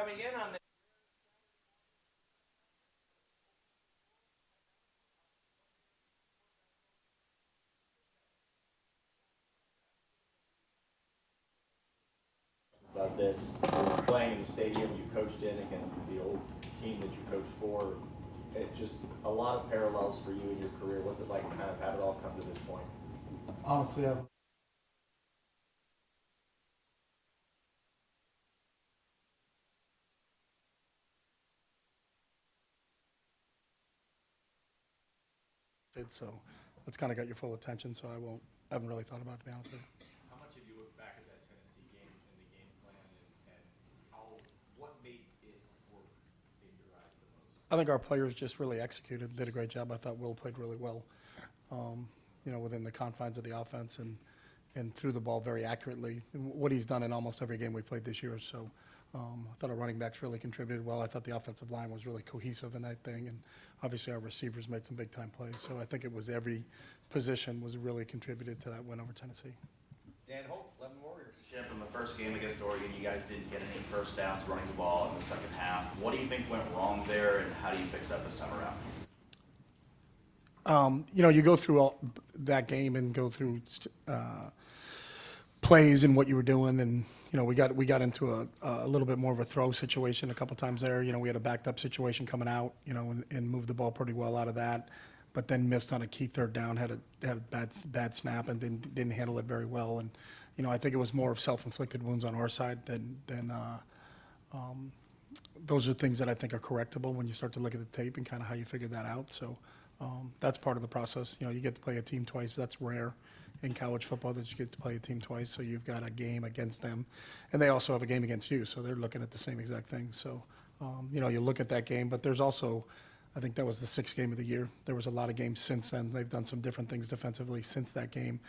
coming in on this. About this, you're playing in the stadium you coached in against the old team that you coached for. It just a lot of parallels for you in your career. What's it like to kind of have it all come to this point? Honestly, I've so that's kind of got your full attention. So I haven't really thought about it, to be honest with you. How much have you looked back at that Tennessee game and the game plan and how what made it work in your eyes the most? I think our players just really executed, did a great job. I thought Will played really well, within the confines of the offense and threw the ball very accurately. What he's done in almost every game we played this year. So I thought our running backs really contributed well. I thought the offensive line was really cohesive in that thing, and obviously our receivers made some big-time plays. So I think it was every position was really contributed to that win over Tennessee. Dan Hope, 11 Warriors. Chip, in the first game against Oregon, you guys didn't get any first downs running the ball in the second half. What do you think went wrong there, and how do you fix that this time around? You go through all that game and go through plays and what you were doing, and we got into a little bit more of a throw situation a couple times there. We had a backed up situation coming out, and moved the ball pretty well out of that, but then missed on a key third down, had a bad snap, and didn't handle it very well. And I think it was more of self-inflicted wounds on our side than those are things that I think are correctable when you start to look at the tape and kind of how you figure that out. So that's part of the process. You get to play a team twice. That's rare in college football that you get to play a team twice. So you've got a game against them, and they also have a game against you. So they're looking at the same exact thing. So you look at that game, but there's also, I think that was the sixth game of the year. There was a lot of games since then. They've done some different things defensively since that game,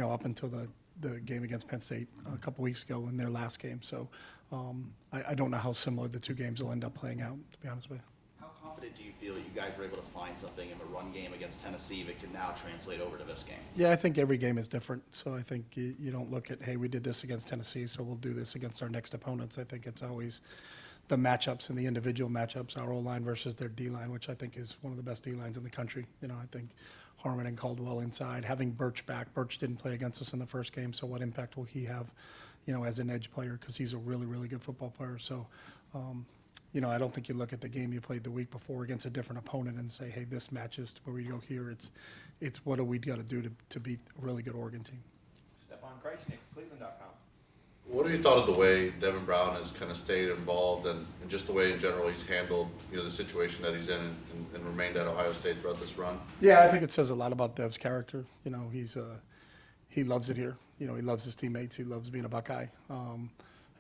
up until the game against Penn State a couple weeks ago in their last game. So I don't know how similar the two games will end up playing out, to be honest with you. How confident do you feel that you guys were able to find something in the run game against Tennessee that can now translate over to this game? Yeah, I think every game is different. So I think you don't look at, hey, we did this against Tennessee, so we'll do this against our next opponents. I think it's always the matchups and the individual matchups, our O-line versus their D-line, which I think is one of the best D-lines in the country. I think Harmon and Caldwell inside, having Birch back. Birch didn't play against us in the first game, so what impact will he have, as an edge player, because he's a really, really good football player. So, I don't think you look at the game you played the week before against a different opponent and say, hey, this matches where we go here. It's what do we got to do to beat a really good Oregon team. Stefan Kreisnick, Cleveland.com. What have you thought of the way Devin Brown has kind of stayed involved and just the way in general he's handled the situation that he's in and remained at Ohio State throughout this run? Yeah, I think it says a lot about Dev's character. He loves it here. He loves his teammates. He loves being a Buckeye.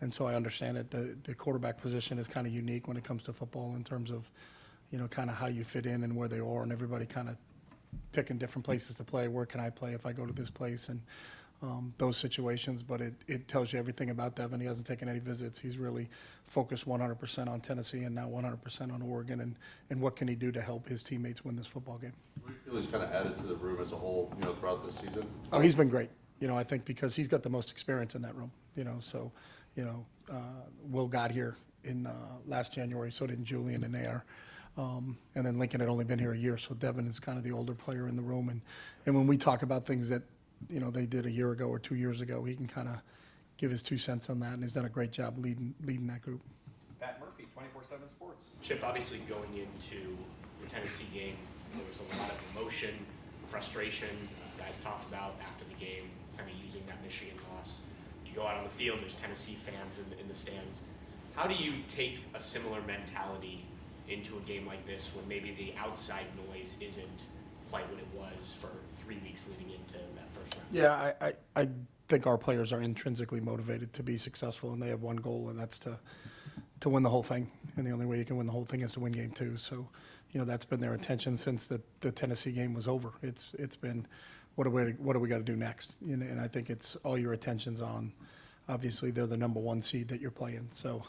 And so I understand it. The quarterback position is kind of unique when it comes to football in terms of, kind of how you fit in and where they are, and everybody kind of picking different places to play. Where can I play if I go to this place? And those situations, but it tells you everything about Devin. He hasn't taken any visits. He's really focused 100% on Tennessee and now 100% on Oregon, and what can he do to help his teammates win this football game. What do you feel he's kind of added to the room as a whole, throughout this season? Oh, he's been great. I think because he's got the most experience in that room. Will got here in last January, so did Julian and Air. And then Lincoln had only been here a year, so Devin is kind of the older player in the room. And when we talk about things that they did a year ago or 2 years ago, he can kind of give his 2 cents on that, and he's done a great job leading that group. Pat Murphy, 24/7 Sports. Chip, obviously going into the Tennessee game, there was a lot of emotion, frustration. Guys talked about after the game, kind of using that Michigan loss. You go out on the field, there's Tennessee fans in the stands. How do you take a similar mentality into a game like this when maybe the outside noise isn't quite what it was for 3 weeks leading into that first round? Yeah, I think our players are intrinsically motivated to be successful, and they have one goal, and that's to win the whole thing. And the only way you can win the whole thing is to win game 2. So, that's been their intention since the Tennessee game was over. It's been what do we got to do next? And I think it's all your attention's on. Obviously, they're the number 1 seed that you're playing. So.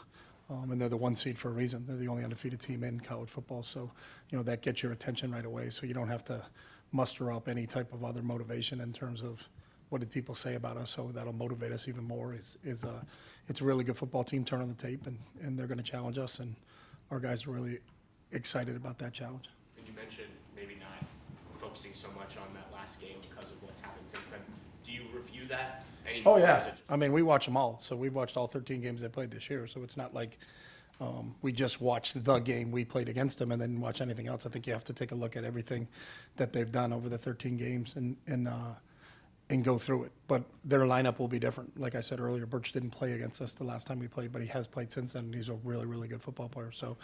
And they're the 1 seed for a reason. They're the only undefeated team in college football. So, that gets your attention right away. So you don't have to muster up any type of other motivation in terms of what did people say about us, so that'll motivate us even more. It's a really good football team. Turn on the tape, and they're going to challenge us, and our guys are really excited about that challenge. And you mentioned maybe not focusing so much on that last game because of what's happened since then. Do you review that anymore? Oh, Or is yeah. it just- I mean, we watch them all. So we've watched all 13 games they played this year. So it's not like we just watched the game we played against them and then watch anything else. I think you have to take a look at everything that they've done over the 13 games and go through it. But their lineup will be different. Like I said earlier, Birch didn't play against us the last time we played, but he has played since then, and he's a really, really good football player. So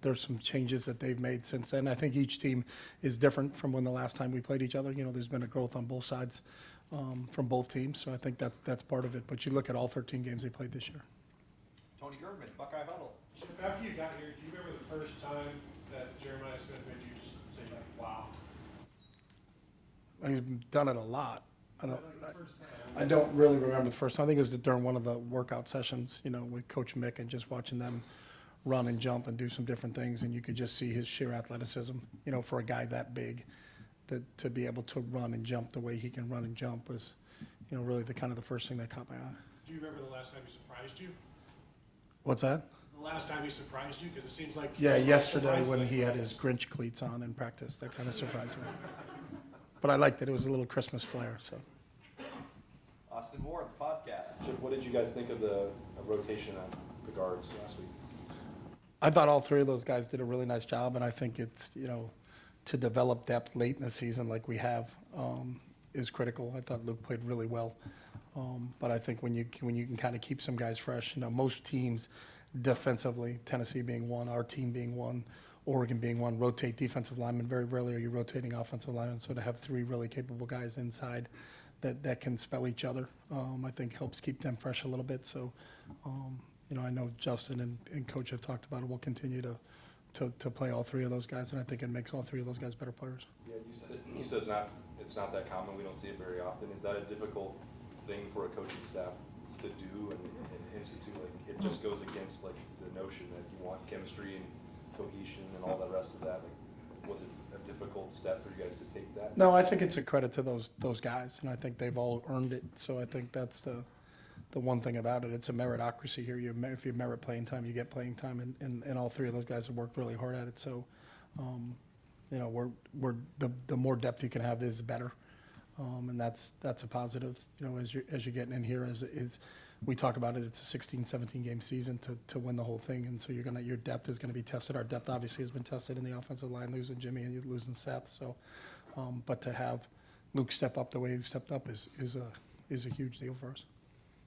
there's some changes that they've made since then. I think each team is different from when the last time we played each other. You know, there's been a growth on both sides from both teams, so I think that's part of it. But you look at all 13 games they played this year. Tony Gergman, Buckeye Huddle. Chip, after you got here, do you remember the first time that Jeremiah Smith made you just say like, wow? He's done it a lot. Like the first time. I don't really remember the first time. I think it was during one of the workout sessions, you know, with Coach Mick, and just watching them run and jump and do some different things, and you could just see his sheer athleticism, you know, for a guy that big, to be able to run and jump the way he can run and jump was, you know, really the kind of the first thing that caught my eye. Do you remember the last time he surprised you? What's that? The last time he surprised you? Because it seems like. Yeah, yesterday surprised when like he had that. his Grinch cleats on in practice, that kind of surprised me. But I liked it. It was a little Christmas flair, so. Austin Moore, the podcast. Chip, what did you guys think of the rotation on the guards last week? I thought all three of those guys did a really nice job, and I think it's, you know, to develop depth late in the season like we have is critical. I thought Luke played really well. But I think when you can kind of keep some guys fresh, you know, most teams defensively, Tennessee being one, our team being one, Oregon being one, rotate defensive linemen. Very rarely are you rotating offensive linemen. So to have three really capable guys inside that can spell each other, I think helps keep them fresh a little bit. So, you know, I know Justin and Coach have talked about it. We'll continue to play all three of those guys, and I think it makes all three of those guys better players. Yeah, you said it's not that common. We don't see it very often. Is that a difficult thing for a coaching staff to do and institute? Like, it just goes against like the notion that you want chemistry and cohesion and all the rest of that. Like, was it a difficult step for you guys to take that? No, I think it's a credit to those guys, and I think they've all earned it. So I think that's the one thing about it. It's a meritocracy here. If you merit playing time, you get playing time, and all three of those guys have worked really hard at it. So, you know, the more depth you can have is better, and that's a positive. You know, as you're getting in here, as we talk about it, it's a 16, 17 game season to win the whole thing, and so your depth is going to be tested. Our depth obviously has been tested in the offensive line, losing Jimmy and losing Seth. So, but to have Luke step up the way he stepped up is a huge deal for us.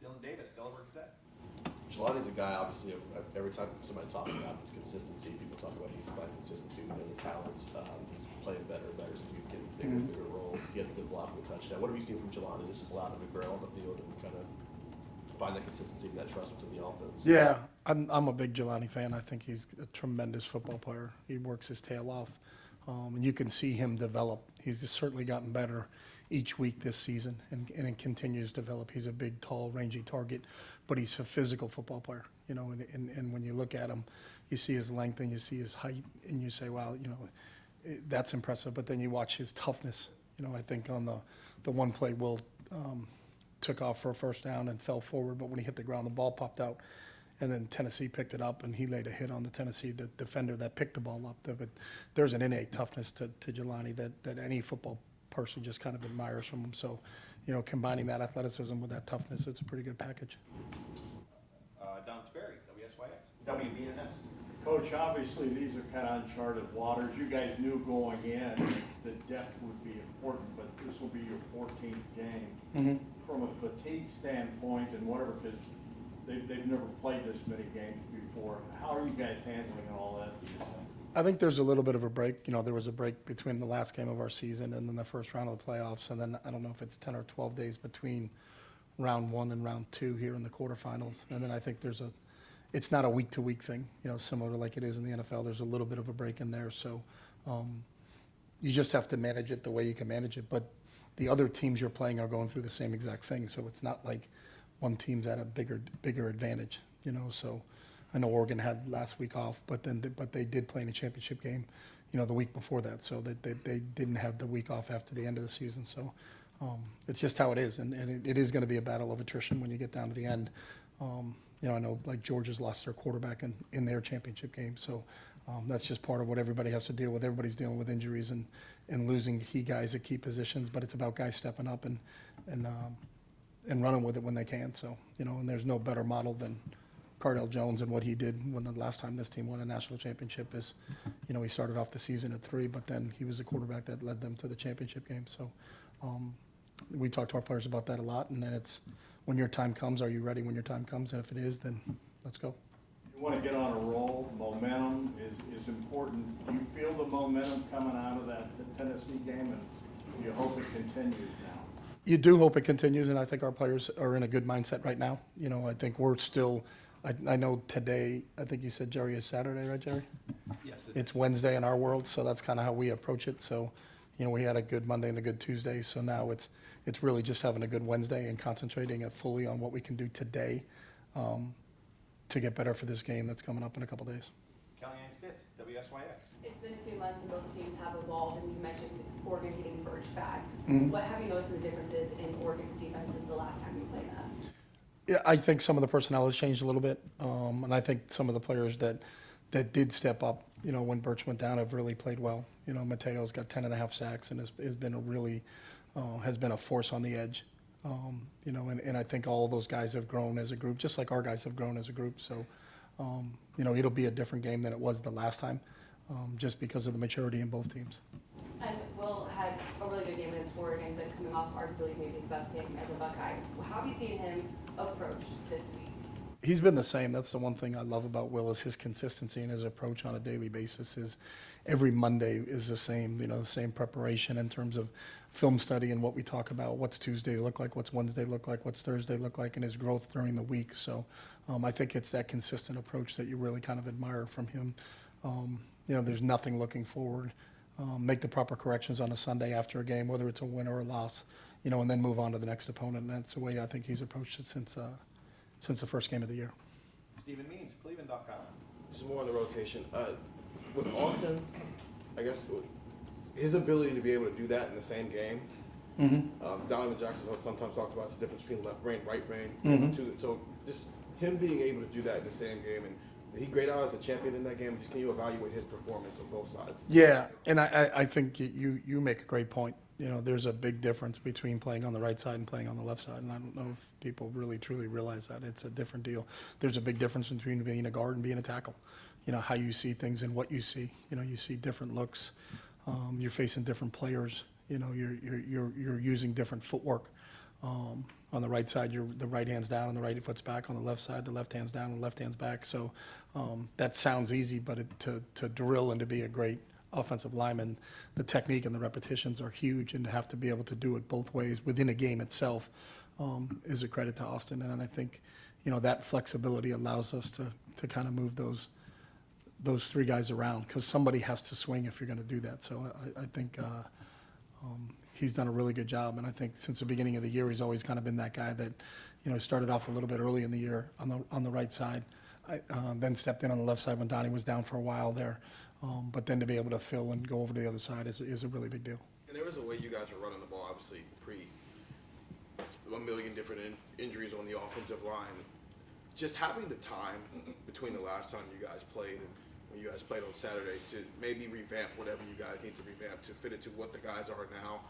Dylan Davis, Delaware Gazette. Galani's a guy, obviously, every time somebody talks about his consistency, people talk about he's finding consistency with the talents. He's playing better and better, so he's getting bigger and bigger role. He had a good block with a touchdown. What have you seen from Galani? It's just allowed him to grow on the field and kind of find that consistency and that trust within the offense. Yeah, I'm a big Galani fan. I think he's a tremendous football player. He works his tail off, and you can see him develop. He's certainly gotten better each week this season, and it continues to develop. He's a big, tall, rangy target, but he's a physical football player, you know, and when you look at him, you see his length and you see his height, and you say, wow, you know, that's impressive. But then you watch his toughness. You know, I think on the one play, Will took off for a first down and fell forward, but when he hit the ground, the ball popped out, and then Tennessee picked it up, and he laid a hit on the Tennessee defender that picked the ball up. But there's an innate toughness to Galani that any football person just kind of admires from him. So, you know, combining that athleticism with that toughness, it's a pretty good package. Don Sperry, WSYX. WBNS. Coach, obviously, these are kind of uncharted waters. You guys knew going in that depth would be important, but this will be your 14th game. From a fatigue standpoint and whatever, because they've never played this many games before, how are you guys handling all that, do you think? I think there's a little bit of a break. You know, there was a break between the last game of our season and then the first round of the playoffs, and then I don't know if it's 10 or 12 days between round one and round two here in the quarterfinals. And then I think it's not a week-to-week thing, you know, similar to like it is in the NFL. There's a little bit of a break in there. So you just have to manage it the way you can manage it. But the other teams you're playing are going through the same exact thing. So it's not like one team's at a bigger advantage, you know. So I know Oregon had last week off, but they did play in a championship game, you know, the week before that. So they didn't have the week off after the end of the season. So It's just how it is, and it is going to be a battle of attrition when you get down to the end. I know like Georgia's lost their quarterback in their championship game, so that's just part of what everybody has to deal with. Everybody's dealing with injuries and losing key guys at key positions, but it's about guys stepping up and running with it when they can. So, and there's no better model than Cardell Jones and what he did when the last time this team won a national championship is, he started off the season at 3, but then he was the quarterback that led them to the championship game. So we talk to our players about that a lot, and then it's when your time comes, are you ready when your time comes? And if it is, then let's go. You want to get on a roll, momentum is important. Do you feel the momentum coming out of that Tennessee game, and do you hope it continues now? You do hope it continues, and I think our players are in a good mindset right now. I think we're still, I know today, I think you said, Jerry, is Saturday, right, Jerry? Yes. It's Wednesday in our world, so that's kind of how we approach it. So, we had a good Monday and a good Tuesday, so now it's really just having a good Wednesday and concentrating fully on what we can do today to get better for this game that's coming up in a couple days. Kellyanne Stitz, WSYX. It's been a few months and both teams have evolved, and you mentioned Oregon getting Birch back. Mhm. What have you noticed the differences in Oregon's defense since the last time you played them? Yeah, I think some of the personnel has changed a little bit, and I think some of the players that did step up, when Birch went down, have really played well. Mateo's got 10.5 sacks and has been has been a force on the edge. And I think all of those guys have grown as a group, just like our guys have grown as a group. So, it'll be a different game than it was the last time, just because of the maturity in both teams. And Will had a really good game against Oregon, but coming off arguably maybe his best game as a Buckeye. How have you seen him approach this week? He's been the same. That's the one thing I love about Will is his consistency and his approach on a daily basis. Is every Monday is the same, the same preparation in terms of film study and what we talk about. What's Tuesday look like? What's Wednesday look like? What's Thursday look like? And his growth during the week. So I think it's that consistent approach that you really kind of admire from him. There's nothing looking forward. Make the proper corrections on a Sunday after a game, whether it's a win or a loss, and then move on to the next opponent. And that's the way I think he's approached it since the first game of the year. Stephen Means, Cleveland.com. Just more on the rotation. With Austin, I guess his ability to be able to do that in the same game. Donovan Jackson sometimes talked about the difference between left brain, right brain. So just him being able to do that in the same game, and did he grade out as a champion in that game? Just can you evaluate his performance on both sides? Yeah, and I think you make a great point. There's a big difference between playing on the right side and playing on the left side, and I don't know if people really truly realize that. It's a different deal. There's a big difference between being a guard and being a tackle. How you see things and what you see. You see different looks. You're facing different players. You're using different footwork. On the right side, the right hand's down and the right foot's back. On the left side, the left hand's down and the left hand's back. So that sounds easy, but to drill and to be a great offensive lineman, the technique and the repetitions are huge, and to have to be able to do it both ways within a game itself is a credit to Austin. And I think that flexibility allows us to kind of move those three guys around, because somebody has to swing if you're going to do that. So I think he's done a really good job, and I think since the beginning of the year he's always kind of been that guy that started off a little bit early in the year on the right side, then stepped in on the left side when Donnie was down for a while there, but then to be able to fill and go over to the other side is a really big deal. And there was a way you guys were running the ball, obviously pre 1 million different injuries on the offensive line. Just having the time between the last time you guys played and when you guys played on Saturday to maybe revamp whatever you guys need to revamp to fit it to what the guys are now.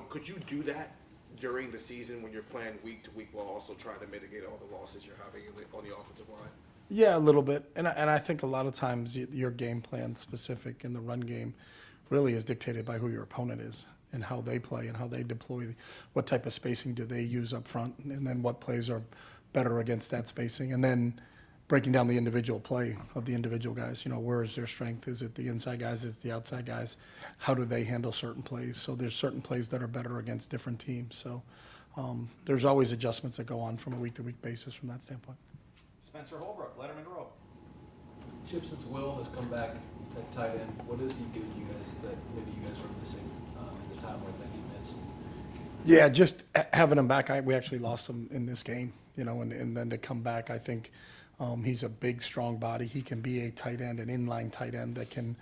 Could you do that during the season when you're playing week to week while also trying to mitigate all the losses you're having on the offensive line? Yeah, a little bit. And I think a lot of times your game plan specific in the run game really is dictated by who your opponent is and how they play and how they deploy. What type of spacing do they use up front, and then what plays are better against that spacing. And then breaking down the individual play of the individual guys. Where is their strength? Is it the inside guys? Is it the outside guys? How do they handle certain plays? So there's certain plays that are better against different teams. So there's always adjustments that go on from a week-to-week basis from that standpoint. Spencer Holbrook, Letterman Row. Chip, since Will has come back at tight end, what has he given you guys that maybe you guys were missing in the time where that he missed? Yeah, just having him back. We actually lost him in this game, and then to come back, I think he's a big, strong body. He can be a tight end, an inline tight end that can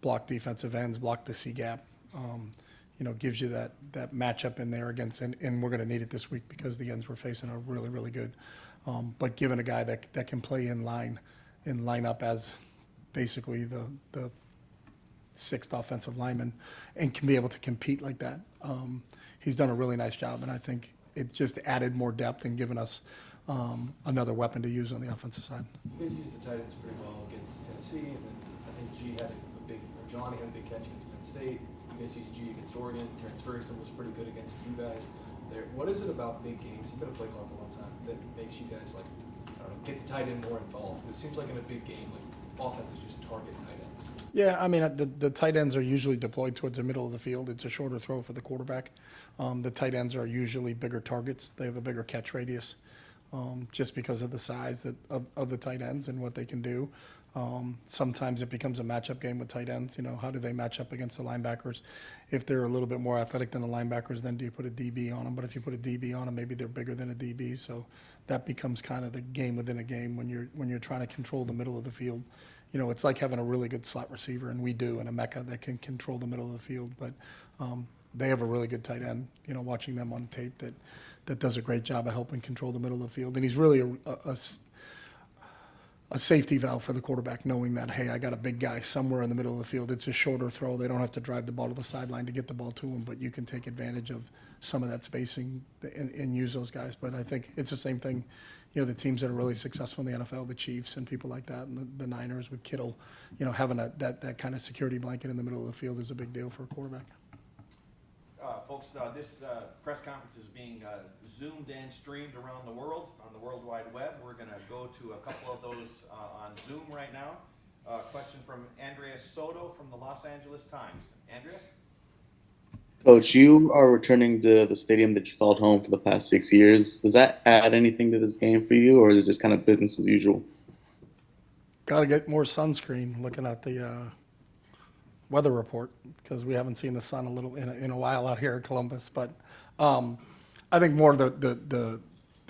block defensive ends, block the C gap. gives you that matchup in there against, and we're going to need it this week because the ends we're facing are really, really good. But given a guy that can play in line up as basically the sixth offensive lineman and can be able to compete like that, he's done a really nice job, and I think it just added more depth and given us another weapon to use on the offensive side. You guys used the tight ends pretty well against Tennessee, and then I think G had Galani had a big catch against Penn State. You guys used G against Oregon. Terrence Ferguson was pretty good against you guys. What is it about big games? You've been a play clock a long time that makes you guys get the tight end more involved? It seems like in a big game, offenses just target tight ends. Yeah, I mean, the tight ends are usually deployed towards the middle of the field. It's a shorter throw for the quarterback. The tight ends are usually bigger targets. They have a bigger catch radius just because of the size of the tight ends and what they can do. Sometimes it becomes a matchup game with tight ends. How do they match up against the linebackers? If they're a little bit more athletic than the linebackers, then do you put a DB on them? But if you put a DB on them, maybe they're bigger than a DB. So that becomes kind of the game within a game when you're trying to control the middle of the field. It's like having a really good slot receiver, and we do, and Emeka that can control the middle of the field. But they have a really good tight end. Watching them on tape that does a great job of helping control the middle of the field, and he's really a safety valve for the quarterback, knowing that, hey, I got a big guy somewhere in the middle of the field. It's a shorter throw. They don't have to drive the ball to the sideline to get the ball to him, but you can take advantage of some of that spacing and use those guys. But I think it's the same thing. The teams that are really successful in the NFL, the Chiefs and people like that, and the Niners with Kittle, having that kind of security blanket in the middle of the field is a big deal for a quarterback. Folks, this press conference is being zoomed and streamed around the world on the World Wide Web. We're going to go to a couple of those on Zoom right now. Question from Andreas Soto from the Los Angeles Times. Andreas? Coach, you are returning to the stadium that you called home for the past 6 years. Does that add anything to this game for you, or is it just kind of business as usual? Got to get more sunscreen looking at the weather report because we haven't seen the sun in a while out here in Columbus. But I think more the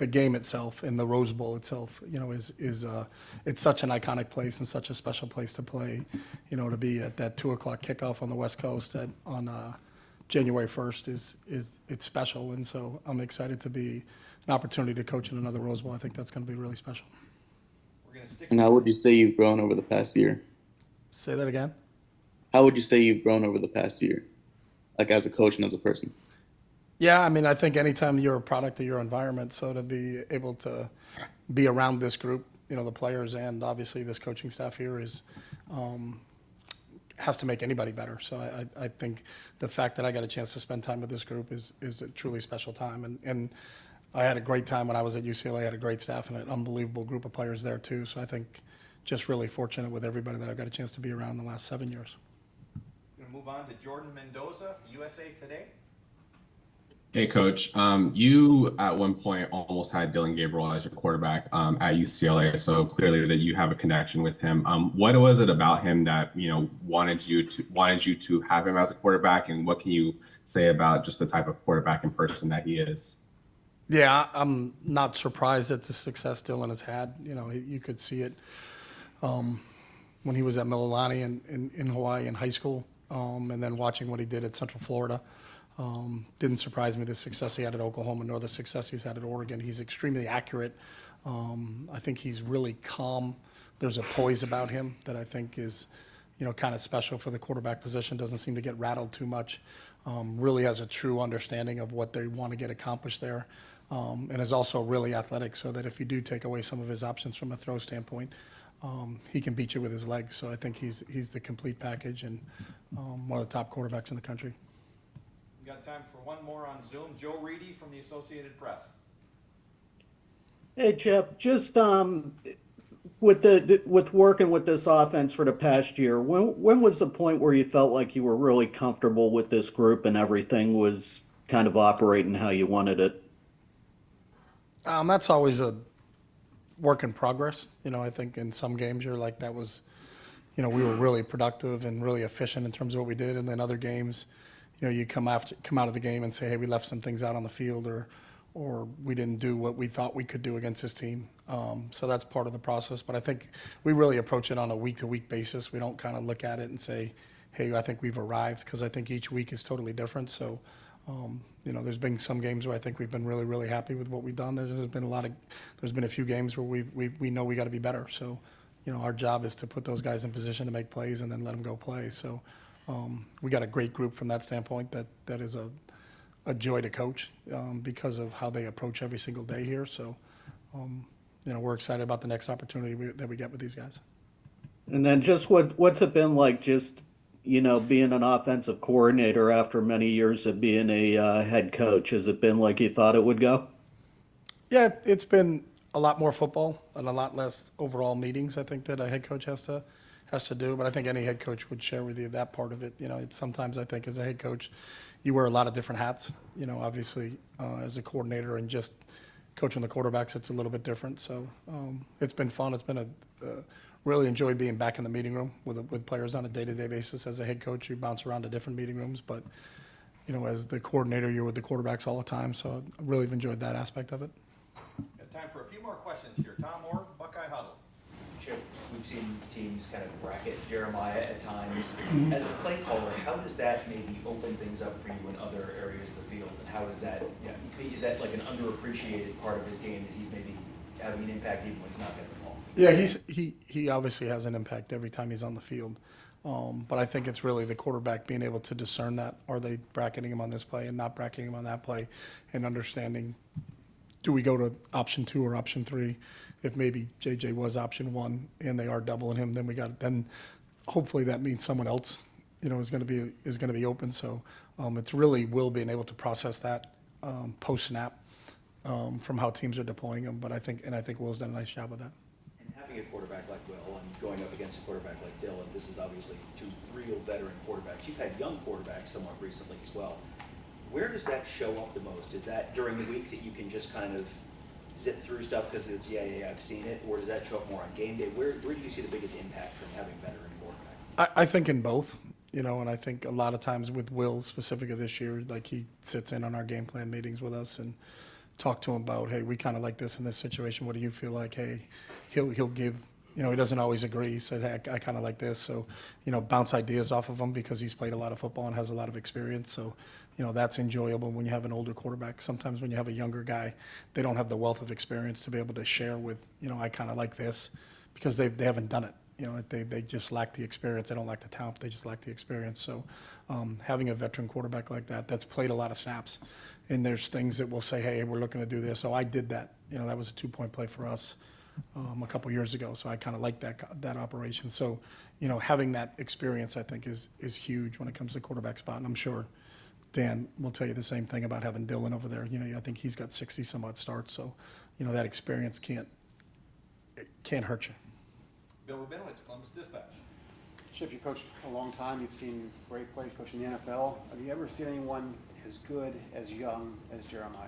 game itself and the Rose Bowl itself, is it's such an iconic place and such a special place to play. To be at that 2:00 kickoff on the West Coast on January 1st it's special, and so I'm excited to be an opportunity to coach in another Rose Bowl. I think that's going to be really special. And how would you say you've grown over the past year? Say that again. How would you say you've grown over the past year, like as a coach and as a person? Yeah, I mean, I think anytime you're a product of your environment, so to be able to be around this group, the players and obviously this coaching staff here has to make anybody better. So I think the fact that I got a chance to spend time with this group is a truly special time. And I had a great time when I was at UCLA. I had a great staff and an unbelievable group of players there too. So I think just really fortunate with everybody that I've got a chance to be around the last 7 years. Going to move on to Jordan Mendoza, USA Today. Hey, Coach. You at one point almost had Dylan Gabriel as your quarterback at UCLA, so clearly that you have a connection with him. What was it about him that wanted you to have him as a quarterback, and what can you say about just the type of quarterback and person that he is? Yeah, I'm not surprised at the success Dylan has had. You could see it when he was at Mililani in Hawaii in high school, and then watching what he did at Central Florida. Didn't surprise me the success he had at Oklahoma, nor the success he's had at Oregon. He's extremely accurate. I think he's really calm. There's a poise about him that I think is, kind of special for the quarterback position. Doesn't seem to get rattled too much. Really has a true understanding of what they want to get accomplished there. And is also really athletic, so that if you do take away some of his options from a throw standpoint, he can beat you with his legs. So I think he's the complete package and one of the top quarterbacks in the country. We've got time for one more on Zoom. Joe Reedy from the Associated Press. Hey, Chip, just with working with this offense for the past year, when was the point where you felt like you were really comfortable with this group and everything was kind of operating how you wanted it? That's always a work in progress. I think in some games you're like, that was, we were really productive and really efficient in terms of what we did. And then other games, you come out of the game and say, hey, we left some things out on the field, or we didn't do what we thought we could do against this team. So that's part of the process. But I think we really approach it on a week-to-week basis. We don't kind of look at it and say, hey, I think we've arrived, because I think each week is totally different. So, there's been some games where I think we've been really, really happy with what we've done. There's been a few games where we know we got to be better. So, our job is to put those guys in position to make plays and then let them go play. So, we got a great group from that standpoint. That is a joy to coach because of how they approach every single day here. So, we're excited about the next opportunity that we get with these guys. And then just what's it been like just, being an offensive coordinator after many years of being a head coach? Has it been like you thought it would go? Yeah, it's been a lot more football and a lot less overall meetings, I think, that a head coach has to do. But I think any head coach would share with you that part of it. Sometimes I think as a head coach, you wear a lot of different hats. Obviously, as a coordinator and just coaching the quarterbacks, it's a little bit different. So it's been fun. It's been really enjoyed being back in the meeting room with players on a day-to-day basis. As a head coach, you bounce around to different meeting rooms, but as the coordinator, you're with the quarterbacks all the time. So I really have enjoyed that aspect of it. Got time for a few more questions here. Tom Moore, Buckeye Huddle. Chip, we've seen teams kind of bracket Jeremiah at times. As a play caller, how does that maybe open things up for you in other areas of the field? And how is that, is that like an underappreciated part of his game that he's maybe having an impact even when he's not getting the ball? Yeah, he obviously has an impact every time he's on the field. But I think it's really the quarterback being able to discern that. Are they bracketing him on this play and not bracketing him on that play, and understanding, do we go to option 2 or option 3? If maybe JJ was option 1 and they are doubling him, then hopefully that means someone else, is going to be open. So it's really Will being able to process that post snap from how teams are deploying him. But I think Will's done a nice job of that. And having a quarterback like Will and going up against a quarterback like Dylan, this is obviously 2 real veteran quarterbacks. You've had young quarterbacks somewhat recently as well. Where does that show up the most? Is that during the week that you can just kind of zip through stuff because it's, I've seen it? Or does that show up more on game day? Where do you see the biggest impact from having a veteran quarterback? I think in both, and I think a lot of times with Will, specifically this year, like he sits in on our game plan meetings with us and talk to him about, hey, we kind of like this in this situation. What do you feel like? Hey, he'll give, he doesn't always agree. He said, hey, I kind of like this. So, bounce ideas off of him because he's played a lot of football and has a lot of experience. So, that's enjoyable when you have an older quarterback. Sometimes when you have a younger guy, they don't have the wealth of experience to be able to share with, I kind of like this, because they haven't done it. They just lack the experience. They don't lack the talent. They just lack the experience. So having a veteran quarterback like that's played a lot of snaps, and there's things that will say, hey, we're looking to do this. So I did that. That was a 2-point play for us a couple years ago. So I kind of like that operation. So, having that experience, I think, is huge when it comes to quarterback spot. And I'm sure Dan will tell you the same thing about having Dylan over there. I think he's got 60 some odd starts. So, that experience can't hurt you. Bill Rabinowitz, Columbus Dispatch. Chip, you coached a long time. You've seen great players coaching the NFL. Have you ever seen anyone as good, as young as Jeremiah?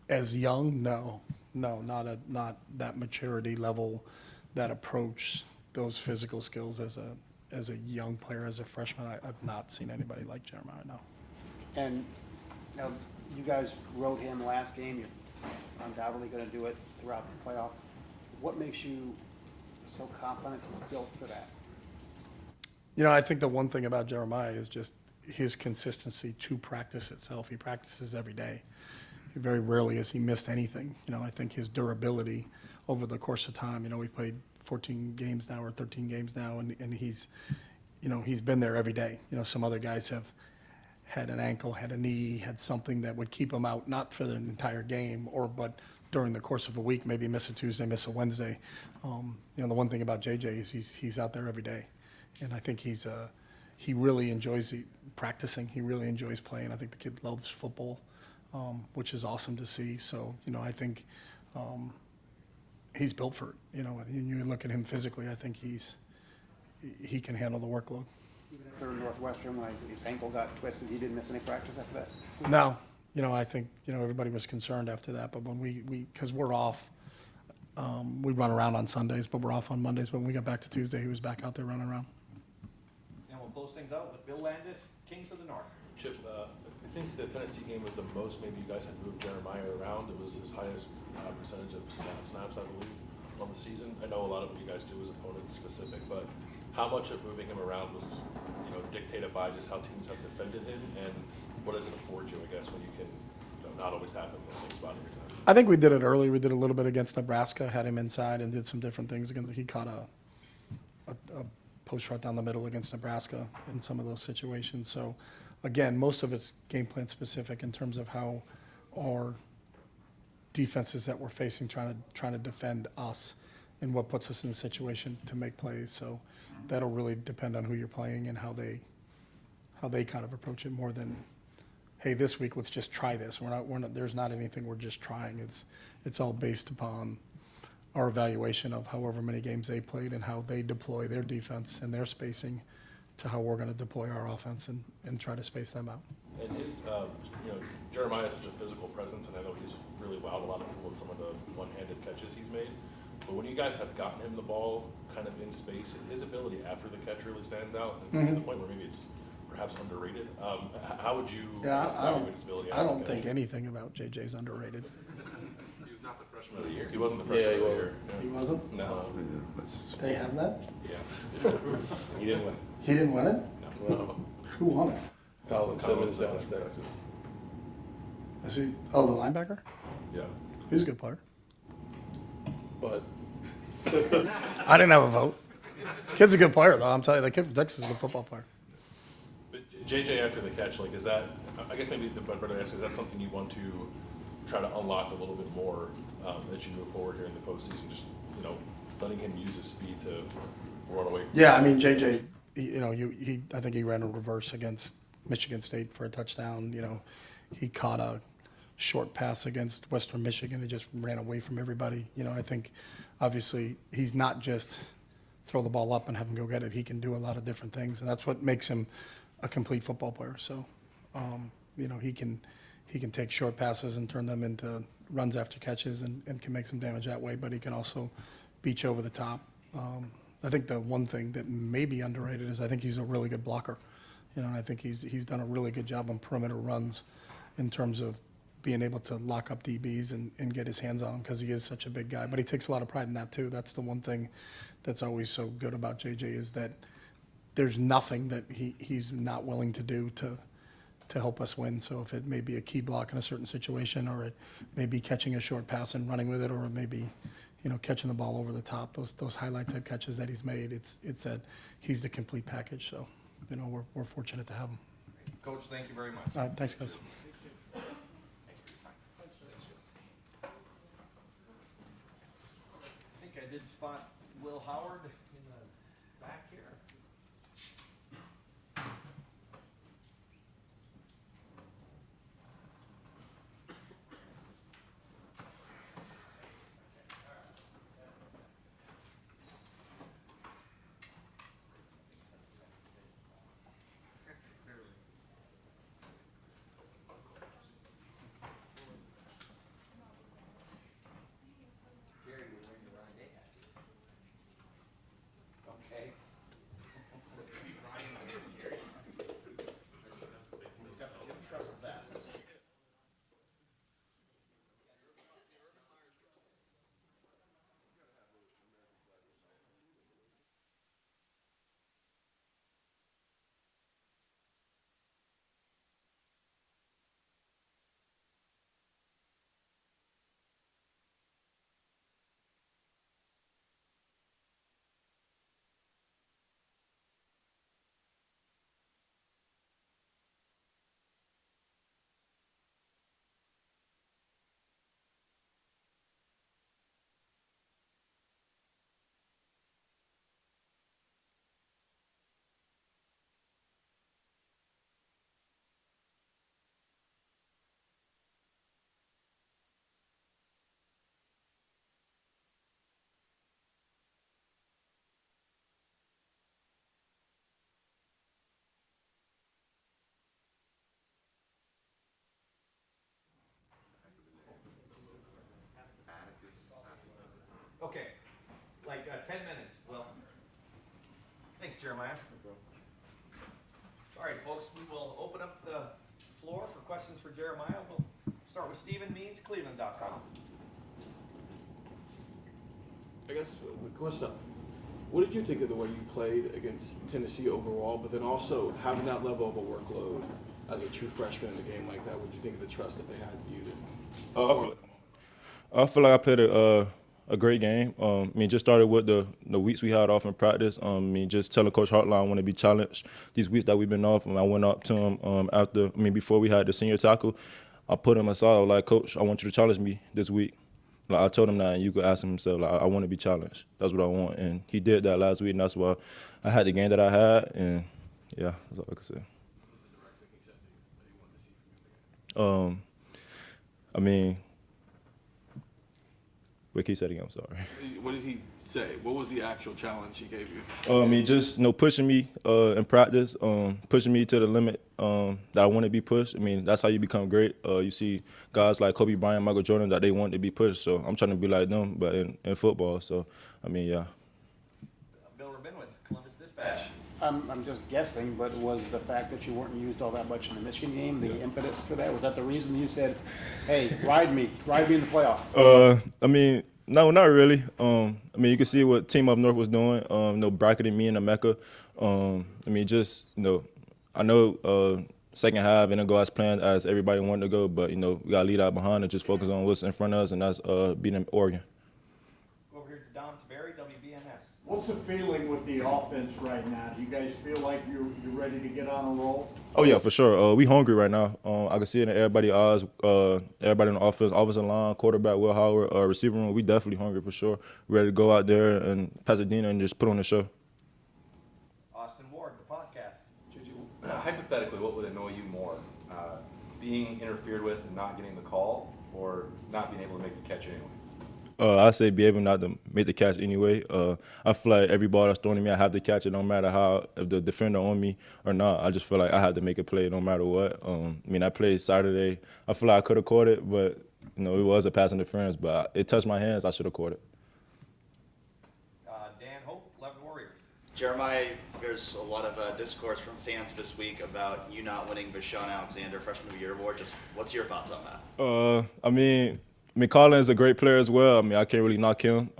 As young? No, not that maturity level, that approach, those physical skills as a young player, as a freshman. I've not seen anybody like Jeremiah, no. And now you guys rode him last game. You're undoubtedly going to do it throughout the playoff. What makes you so confident and built for that? I think the one thing about Jeremiah is just his consistency to practice itself. He practices every day. Very rarely has he missed anything. I think his durability over the course of time, we've played 14 games now or 13 games now, and he's been there every day. Some other guys have had an ankle, had a knee, had something that would keep them out, not for the entire game, but during the course of a week, maybe miss a Tuesday, miss a Wednesday. The one thing about JJ is he's out there every day, and I think he really enjoys practicing. He really enjoys playing. I think the kid loves football, which is awesome to see. So I think he's built for it. And you look at him physically, I think he can handle the workload. Even after Northwestern, when his ankle got twisted, he didn't miss any practice after that? No. I think, everybody was concerned after that, but when because we're off, we run around on Sundays, but we're off on Mondays. But when we got back to Tuesday, he was back out there running around. And we'll close things out with Bill Landis, Kings of the North. Chip, I think the Tennessee game was the most maybe you guys had moved Jeremiah around. It was his highest percentage of snaps, I believe, on the season. I know a lot of what you guys do is opponent specific, but how much of moving him around was, you know, dictated by just how teams have defended him, and what does it afford you, I guess, when you can, you know, not always have him in the same spot every time? I think we did it early. We did a little bit against Nebraska, had him inside and did some different things against. He caught a post route down the middle against Nebraska in some of those situations. So, again, most of it's game plan specific in terms of how our defenses that we're facing trying to defend us and what puts us in a situation to make plays. So that'll really depend on who you're playing and how they kind of approach it more than, hey, this week let's just try this. We're not there's not anything we're just trying. It's all based upon our evaluation of however many games they played and how they deploy their defense and their spacing to how we're going to deploy our offense and try to space them out. And his, you know, Jeremiah is such a physical presence, and I know he's really wowed a lot of people with some of the one-handed catches he's made. But when you guys have gotten him the ball kind of in space, his ability after the catch really stands out, and to the point where maybe it's perhaps underrated. How would you evaluate his ability after I the don't catch? think anything about JJ's underrated. He was not the freshman of the year. He wasn't the freshman of the year. He wasn't? No. They have that? Yeah. He didn't win. He didn't win it? No. Who won it? Colin Simmons down at Texas. Is he? Oh, the linebacker? Yeah. He's a good player. But I didn't have a vote. Kid's a good player, though. I'm telling you, the kid from Texas is a good football player. But JJ after the catch, like, is that, I guess maybe the better ask, is that something you want to try to unlock a little bit more as you move forward here in the postseason? Just, you know, letting him use his speed to run away from Yeah, I mean, JJ, I think he ran a reverse against Michigan State for a touchdown. You know, he caught a short pass against Western Michigan and just ran away from everybody. You know, I think obviously he's not just throw the ball up and have him go get it. He can do a lot of different things, and that's what makes him a complete football player. So, you know, he can take short passes and turn them into runs after catches and can make some damage that way, but he can also beat you over the top. I think the one thing that may be underrated is I think he's a really good blocker. You know, and I think he's done a really good job on perimeter runs in terms of being able to lock up DBs and get his hands on them because he is such a big guy. But he takes a lot of pride in that too. That's the one thing that's always so good about JJ is that there's nothing that he's not willing to do to help us win. So if it may be a key block in a certain situation, or it may be catching a short pass and running with it, or it may be, you know, catching the ball over the top, those highlight type catches that he's made, it's that he's the complete package. So, you know, we're fortunate to have him. Coach, thank you very much. All right, thanks, guys. I think I did spot Will Howard in the back here. Okay. Okay, like 10 minutes, Will. Thanks, Jeremiah. All right, folks, we will open up the floor for questions for Jeremiah. We'll start with Stephen Means, Cleveland.com. I guess the question, What did you think of the way you played against Tennessee overall, but then also having that level of a workload as a true freshman in a game like that? What did you think of the trust that they had in you to I feel like I played a great game. I mean, just started with the weeks we had off in practice. I mean, just telling Coach Hartline I want to be challenged. These weeks that we've been off, and I went up to him before we had the senior tackle. I put him aside. I was like, Coach, I want you to challenge me this week. Like, I told him that, and you could ask him himself, like, I want to be challenged. That's what I want. And he did that last week, and that's why I had the game that I had. And, yeah, that's all I can say. I mean, wait, can you say it again? I'm sorry. What did he say? What was the actual challenge he gave you? I mean, just pushing me in practice, pushing me to the limit that I want to be pushed. I mean, that's how you become great. You see guys like Kobe Bryant, Michael Jordan, that they want to be pushed. So I'm trying to be like them, but in football. So, I mean, yeah. Bill Rabinowitz, Columbus Dispatch. I'm just guessing, but was the fact that you weren't used all that much in the Michigan game the impetus for that? Was that the reason you said, hey, ride me in the playoff? I mean, no, not really. I mean, you can see what Team Up North was doing, bracketing me and Emeka. I mean, just, I know second half didn't go as planned as everybody wanted to go, but, we got to lead out behind and just focus on what's in front of us, and that's beating Oregon. Go over here to Dom Taberry, WBNS. What's the feeling with the offense right now? Do you guys feel like you're ready to get on a roll? Oh, yeah, for sure. We hungry right now. I can see it in everybody's eyes. Everybody in the offensive line, quarterback, Will Howard, receiver room, we definitely hungry for sure. Ready to go out there in Pasadena and just put on the show. Austin Ward, the podcast. Hypothetically, what would annoy you more? Being interfered with and not getting the call, or not being able to make the catch anyway? I say be able not to make the catch anyway. I feel like every ball that's thrown to me, I have to catch it no matter if the defender on me or not. I just feel like I have to make a play no matter what. I mean, I played Saturday. I feel like I could have caught it, but, it was a pass interference. But it touched my hands. I should have caught it. Dan Hope, 11 Warriors. Jeremiah, there's a lot of discourse from fans this week about you not winning the Sean Alexander Freshman of the Year award. Just what's your thoughts on that? I mean, Colin is a great player as well. I mean, I can't really knock him.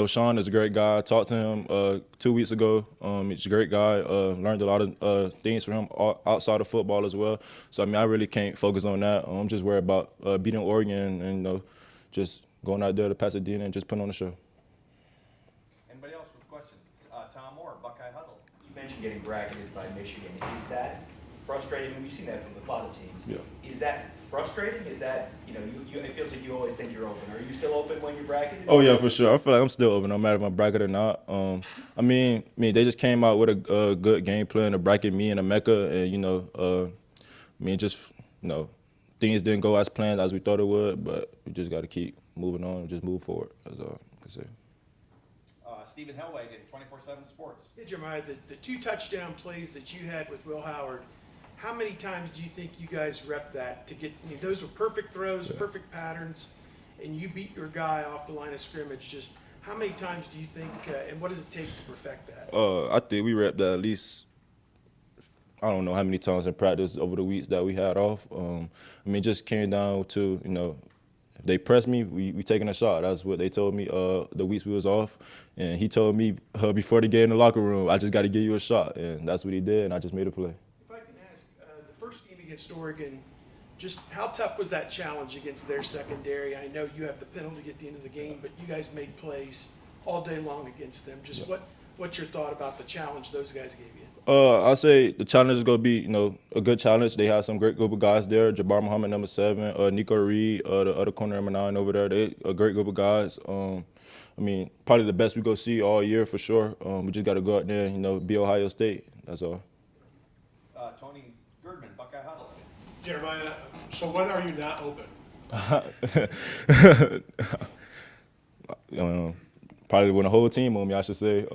Sean is a great guy. I talked to him 2 weeks ago. He's a great guy. Learned a lot of things from him outside of football as well. So, I mean, I really can't focus on that. I'm just worried about beating Oregon and, just going out there to Pasadena and just putting on the show. Anybody else with questions? Tom Moore, Buckeye Huddle. You mentioned getting bracketed by Michigan. Is that frustrating? I mean, we've seen that from the father teams. Yeah. Is that frustrating? Is that, it feels like you always think you're open. Are you still open when you're bracketed? Oh, yeah, for sure. I feel like I'm still open no matter if I'm bracketed or not. I mean, they just came out with a good game plan to bracket me and Emeka, and, just, things didn't go as planned as we thought it would, but we just got to keep moving on and just move forward, that's all I can say. Stephen Hellwagon, 24/7 Sports. Hey, Jeremiah, the 2 touchdown plays that you had with Will Howard, how many times do you think you guys rep that to get, those were perfect throws, perfect patterns, and you beat your guy off the line of scrimmage. Just how many times do you think, and what does it take to perfect that? I think we repped that at least, I don't know how many times in practice over the weeks that we had off. Just came down to, if they press me, we taking a shot. That's what they told me the weeks we was off. And he told me before the game in the locker room, I just got to give you a shot. And that's what he did, and I just made a play. If I can ask, the first game against Oregon, just how tough was that challenge against their secondary? I know you have the penalty at the end of the game, but you guys made plays all day long against them. Just what's your thought about the challenge those guys gave you? I'll say the challenge is going to be, a good challenge. They have some great group of guys there. Jabbar Muhammad, number 7, Nico Reed, the other corner, number 9 over there. They a great group of guys. Probably the best we go see all year for sure. We just got to go out there and, be Ohio State. That's all. Tony Girdman, Buckeye Huddle. Jeremiah, so when are you not open? Probably when the whole team on me, I should say.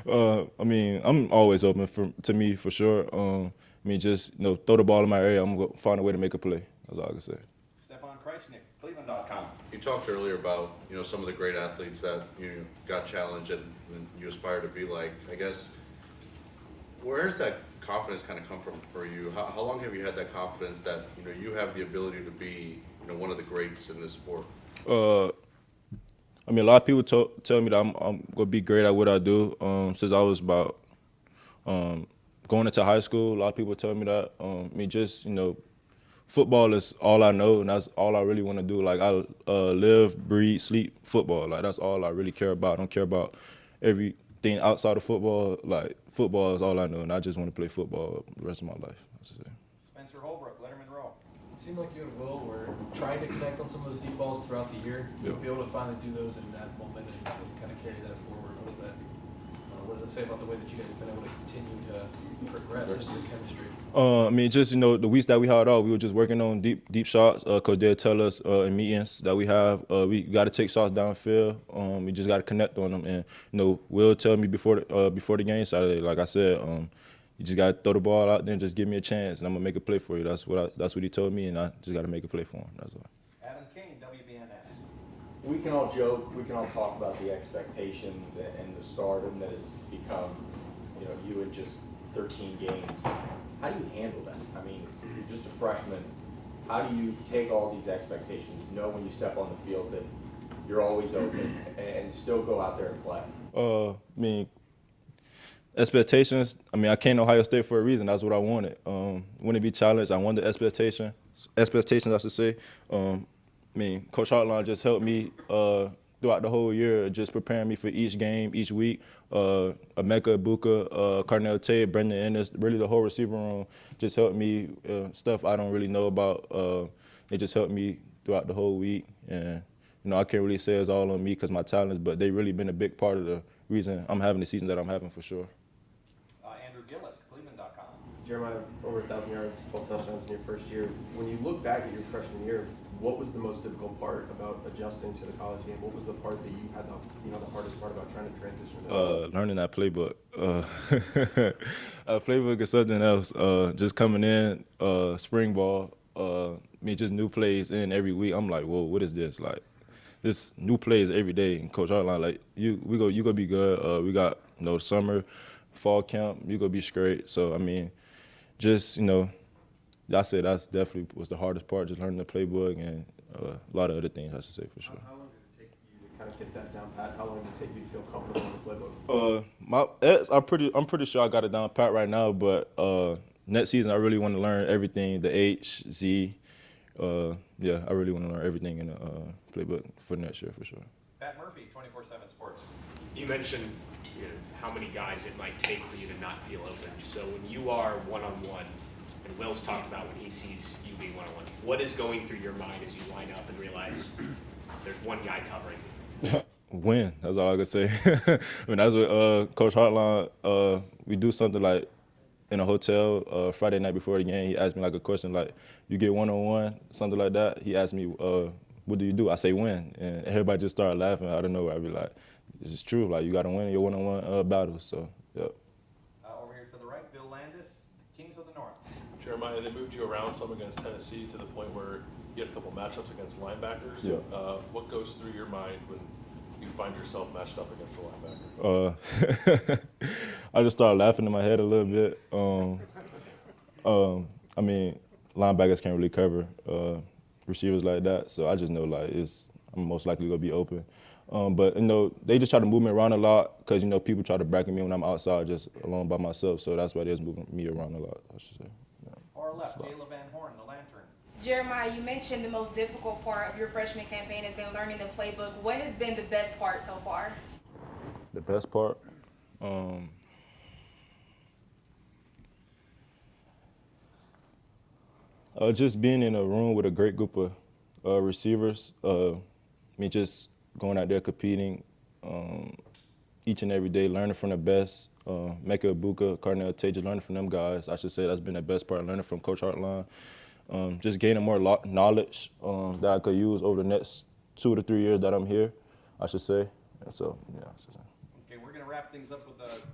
I'm always open to me for sure. Just throw the ball in my area. I'm gonna find a way to make a play. That's all I can say. Stefan Kreisnick, Cleveland.com. You talked earlier about some of the great athletes that got challenged and you aspire to be like. I guess where does that confidence kind of come from for you? How long have you had that confidence that you have the ability to be one of the greats in this sport? I mean, a lot of people tell me that I'm gonna be great at what I do. Since I was about going into high school, a lot of people tell me that. I mean, just football is all I know, and that's all I really want to do. Like I live, breathe, sleep football. Like that's all I really care about. I don't care about everything outside of football. Like football is all I know, and I just want to play football the rest of my life. Spencer Holbrook, Letterman Row. It seemed like you and Will were trying to connect on some of those deep balls throughout the year. To be able to finally do those in that moment and kind of carry that forward, what does that say about the way that you guys have been able to continue to progress in the chemistry? I mean, just the weeks that we had off, we were just working on deep shots. Coach they'll tell us in meetings that we have, we got to take shots downfield. We just got to connect on them, and Will tell me before the game Saturday, like I said, you just got to throw the ball out there and just give me a chance, and I'm gonna make a play for you. That's what he told me, and I just got to make a play for him. That's all. Adam Kane, WBNS. We can all joke, we can all talk about the expectations and the stardom that has become, you in just 13 games. How do you handle that? I mean, you're just a freshman. How do you take all these expectations, know when you step on the field that you're always open, and still go out there and play? I mean, expectations. I mean, I came to Ohio State for a reason. That's what I wanted. Wanted to be challenged. I wanted the expectations, I should say. I mean, Coach Hartline just helped me throughout the whole year, just preparing me for each game, each week. Emeka Egbuka, Carnell Tate, Brendan Ennis, really the whole receiver room just helped me, stuff I don't really know about. They just helped me throughout the whole week. And, I can't really say it's all on me because my talents, but they really been a big part of the reason I'm having the season that I'm having for sure. Andrew Gillis, Cleveland.com. Jeremiah, over 1,000 yards, 12 touchdowns in your first year. When you look back at your freshman year, what was the most difficult part about adjusting to the college game? What was the part that you had the hardest part about trying to transition to that? Learning that playbook. Playbook is something else. Just coming in, spring ball, just new plays in every week. I'm like, whoa, what is this? Like, this new plays every day. And Coach Hartline, like, you gonna be good. We got summer, fall camp. You gonna be straight. So I mean, just I said that's definitely was the hardest part, just learning the playbook and a lot of other things, I should say, for sure. How long did it take you to kind of get that down pat? How long did it take you to feel comfortable in the playbook? I'm pretty sure I got it down pat right now, but next season I really want to learn everything, the H, Z. Yeah, I really want to learn everything in the playbook for next year, for sure. Pat Murphy, 24/7 Sports. You mentioned how many guys it might take for you to not feel open. So when you are one-on-one, and Will's talked about when he sees you being one-on-one, what is going through your mind as you line up and realize there's one guy covering you? Win. That's all I can say. I mean, that's what Coach Hartline, we do something like in a hotel Friday night before the game. He asked me like a question like, you get one-on-one, something like that. He asked me, what do you do? I say win. And everybody just started laughing out of nowhere. I'd be like, this is true. Like, you got to win your one-on-one battles. So, yeah. Over here to the right, Bill Landis, Kings of the North. Jeremiah, they moved you around some against Tennessee to the point where you had a couple matchups against linebackers. Yeah. What goes through your mind when you find yourself matched up against a linebacker? I just started laughing in my head a little bit. I mean, linebackers can't really cover receivers like that, so I just know like I'm most likely gonna be open. But they just try to move me around a lot because people try to bracket me when I'm outside just alone by myself, so that's why they're moving me around a lot, I should say. Far left, Jayla Van Horn, the Lantern. Jeremiah, you mentioned the most difficult part of your freshman campaign has been learning the playbook. What has been the best part so far? The best part? Just being in a room with a great group of receivers. Just going out there competing each and every day, learning from the best. Emeka Egbuka, Carnell Tate, learning from them guys. I should say that's been the best part, learning from Coach Hartline. Just gaining more knowledge that I could use over the next 2 to 3 years that I'm here, I should say. And so, yeah. Okay, we're going to wrap things up with a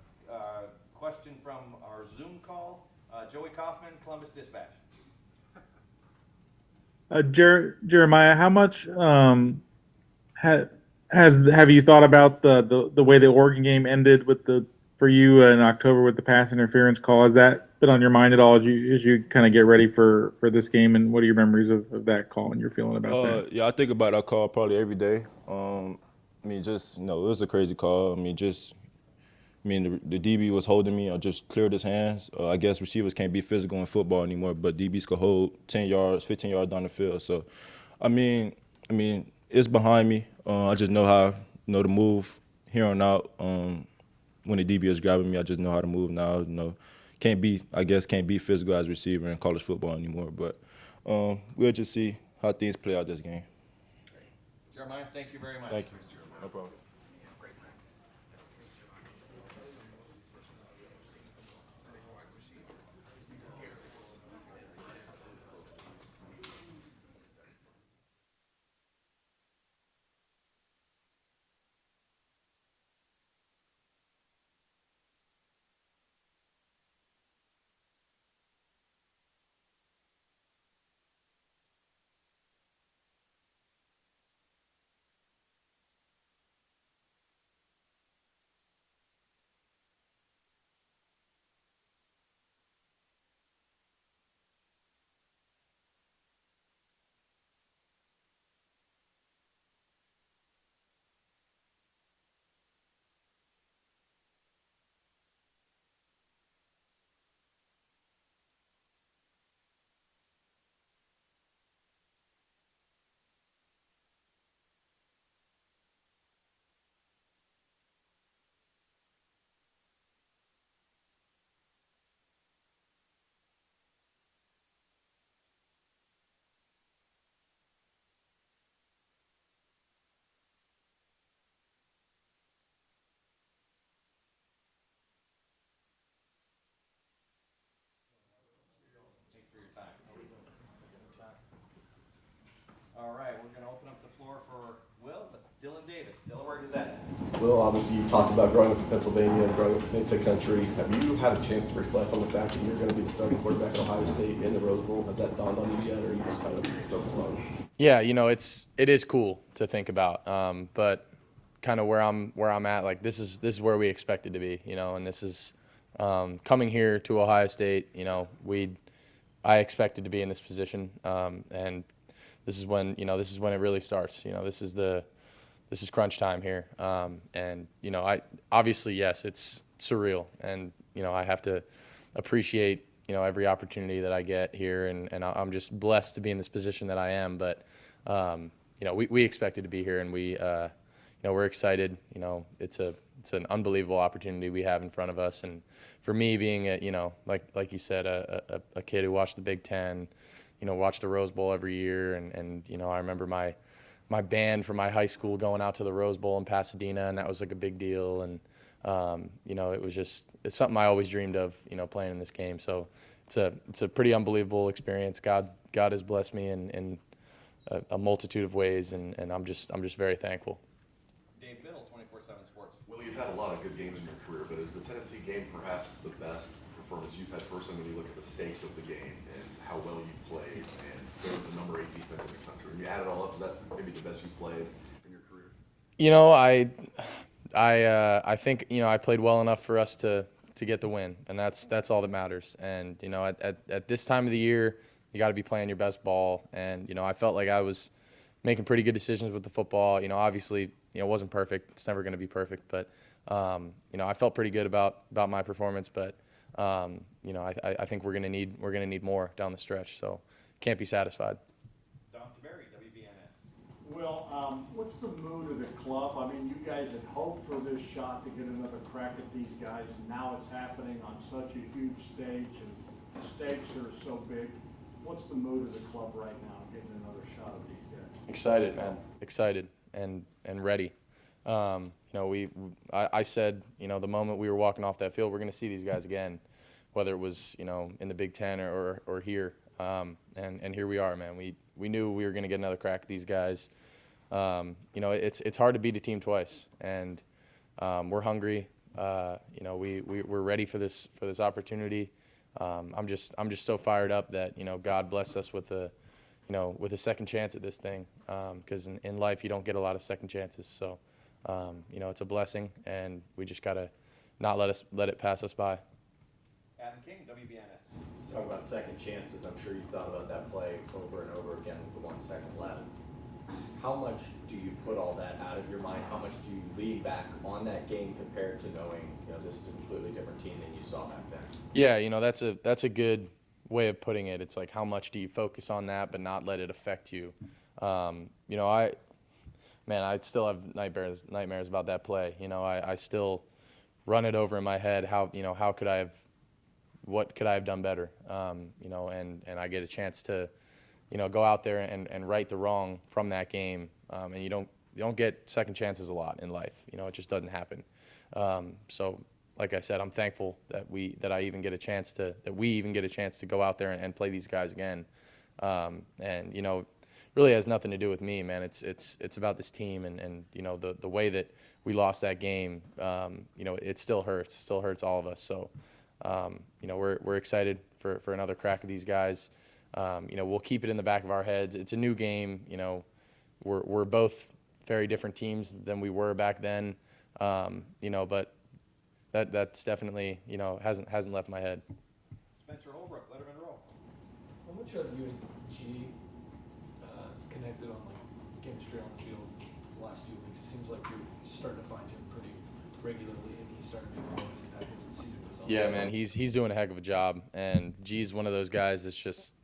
question from our Zoom call. Joey Kaufman, Columbus Dispatch. Jeremiah, how much have you thought about the way the Oregon game ended for you in October with the pass interference call? Has that been on your mind at all as you kind of get ready for this game? And what are your memories of that call and you're feeling about that? Yeah, I think about that call probably every day. I mean, just, it was a crazy call. The DB was holding me. I just cleared his hands. I guess receivers can't be physical in football anymore, but DBs could hold 10 yards, 15 yards down the field. So, I mean, it's behind me. I just know how, to move here on out. When the DB is grabbing me, I just know how to move now. Can't be physical as a receiver in college football anymore. But we'll just see how things play out this game. Jeremiah, thank you very much. Thank you. No problem. Thanks for your time. All right, we're going to open up the floor for Will, but Dylan Davis, Delaware Gazette. Will, obviously you talked about growing up in Pennsylvania and growing up into country. Have you had a chance to reflect on the fact that you're going to be the starting quarterback at Ohio State in the Rose Bowl? Has that dawned on you yet, or are you just kind of focused on it? Yeah, it is cool to think about, but kind of where I'm at, like this is where we expected to be, and this is coming here to Ohio State. I expected to be in this position, and this is when it really starts. This is crunch time here, and I obviously, yes, it's surreal, and I have to appreciate every opportunity that I get here, and I'm just blessed to be in this position that I am. But we expected to be here, and we're excited. It's an unbelievable opportunity we have in front of us, and for me, being like you said, a kid who watched the Big Ten, watched the Rose Bowl every year, and I remember my band from my high school going out to the Rose Bowl in Pasadena, and that was like a big deal, and it's something I always dreamed of, playing in this game. So it's a pretty unbelievable experience. God has blessed me in a multitude of ways, and I'm just very thankful. Dave Biddle, 24/7 Sports. Well, you've had a lot of good games in your career, but is the Tennessee game perhaps the best performance you've had personally when you look at the stakes of the game and how well you played and the number 8 defense in the country? When you add it all up, is that maybe the best you've played in your career? I think I played well enough for us to get the win, and that's all that matters. And at this time of the year, you got to be playing your best ball. And I felt like I was making pretty good decisions with the football. Obviously, it wasn't perfect. It's never going to be perfect, but I felt pretty good about my performance. But I think we're gonna need more down the stretch. So can't be satisfied. Don Taberry, WBNS. Well, what's the mood of the club? I mean, you guys had hoped for this shot to get another crack at these guys. Now it's happening on such a huge stage, and the stakes are so big. What's the mood of the club right now, getting another shot at these guys? Excited, man. Excited and ready. I said, the moment we were walking off that field, we're going to see these guys again, whether it was, in the Big Ten or here. And here we are, man. We knew we were going to get another crack at these guys. It's hard to beat a team twice, and we're hungry. We're ready for this opportunity. I'm just so fired up that God blessed us with a second chance at this thing, because in life you don't get a lot of second chances. So it's a blessing, and we just gotta not let it pass us by. Adam King, WBNS. Talk about second chances. I'm sure you've thought about that play over and over again with the 1 second left. How much do you put all that out of your mind? How much do you lean back on that game compared to knowing, this is a completely different team than you saw back then? Yeah, that's a good way of putting it. It's like, how much do you focus on that but not let it affect you? I still have nightmares about that play. I still run it over in my head. What could I have done better? And I get a chance to, go out there and right the wrong from that game. And you don't get second chances a lot in life. It just doesn't happen. So like I said, I'm thankful that we even get a chance to go out there and play these guys again. Really has nothing to do with me, man. It's about this team and the way that we lost that game. It still hurts. It still hurts all of us. So we're excited for another crack at these guys. We'll keep it in the back of our heads. It's a new game. We're both very different teams than we were back then. But that's definitely hasn't left my head. Spencer Holbrook, Letterman Row. How much have you and G connected on chemistry on the field the last few weeks? It seems like you're starting to find him pretty regularly, and he's starting to make more of an impact as the season goes on. Yeah, man, he's doing a heck of a job, and G's one of those guys that's just,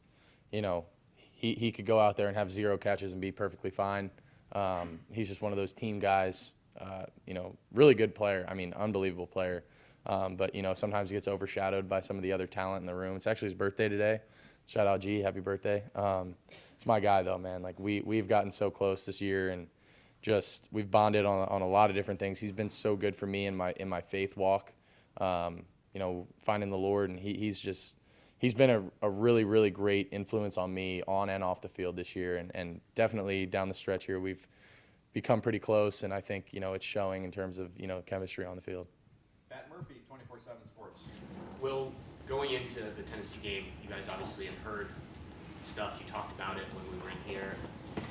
he could go out there and have 0 catches and be perfectly fine. He's just one of those team guys. Really good player. I mean, unbelievable player. But sometimes he gets overshadowed by some of the other talent in the room. It's actually his birthday today. Shout out G, happy birthday. It's my guy though, man. Like we've gotten so close this year, and just we've bonded on a lot of different things. He's been so good for me in my faith walk. Finding the Lord, and he's been a really, really great influence on me on and off the field this year, and definitely down the stretch here we've become pretty close, and I think it's showing in terms of chemistry on the field. Matt Murphy, 24/7 Sports. Will, going into the Tennessee game, you guys obviously have heard stuff. You talked about it when we were in here,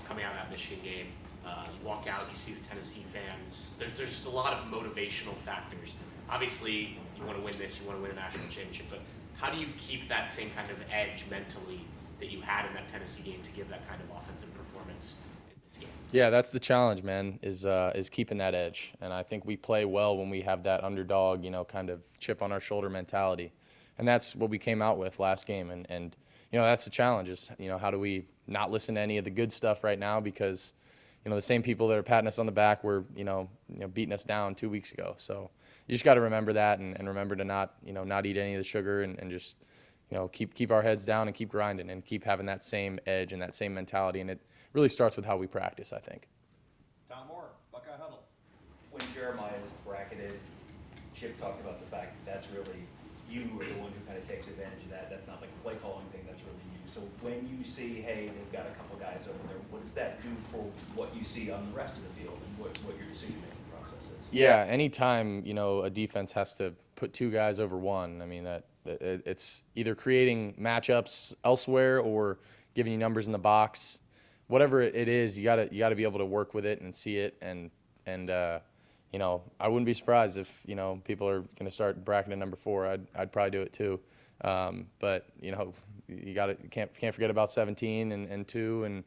coming out of that Michigan game. You walk out, you see the Tennessee fans. There's just a lot of motivational factors. Obviously, you want to win this, you want to win a national championship, but how do you keep that same kind of edge mentally that you had in that Tennessee game to give that kind of offensive performance in this game? Yeah, that's the challenge, man, is keeping that edge. And I think we play well when we have that underdog, kind of chip on our shoulder mentality. And that's what we came out with last game. And that's the challenge is, how do we not listen to any of the good stuff right now because, the same people that are patting us on the back were, beating us down 2 weeks ago. So you just got to remember that and remember to not eat any of the sugar and just, keep our heads down and keep grinding and keep having that same edge and that same mentality. And it really starts with how we practice, I think. Tom Moore, Buckeye Huddle. When Jeremiah is bracketed, Chip talked about the fact that that's really you are the one who kind of takes advantage of that. That's not like a play calling thing, that's really you. So when you see, hey, they've got a couple guys over there, what does that do for what you see on the rest of the field and what your decision-making process is? Yeah, anytime, a defense has to put 2 guys over 1, I mean, it's either creating matchups elsewhere or giving you numbers in the box. Whatever it is, you gotta be able to work with it and see it, and I wouldn't be surprised if people are gonna start bracketing number 4. I'd probably do it too, but you can't forget about 17 and 2 and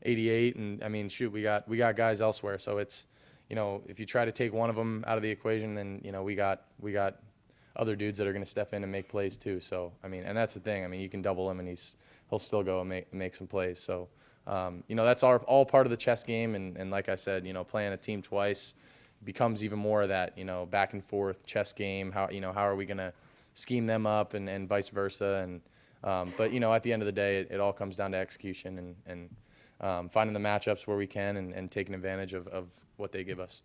88, and I mean shoot, we got guys elsewhere, so it's if you try to take one of them out of the equation, then we got other dudes that are gonna step in and make plays too. So I mean, and that's the thing. I mean, you can double him and he'll still go and make some plays. So that's all part of the chess game, and like I said, playing a team twice becomes even more of that back and forth chess game. How are we gonna scheme them up and vice versa, and but at the end of the day, it all comes down to execution and finding the matchups where we can and taking advantage of what they give us.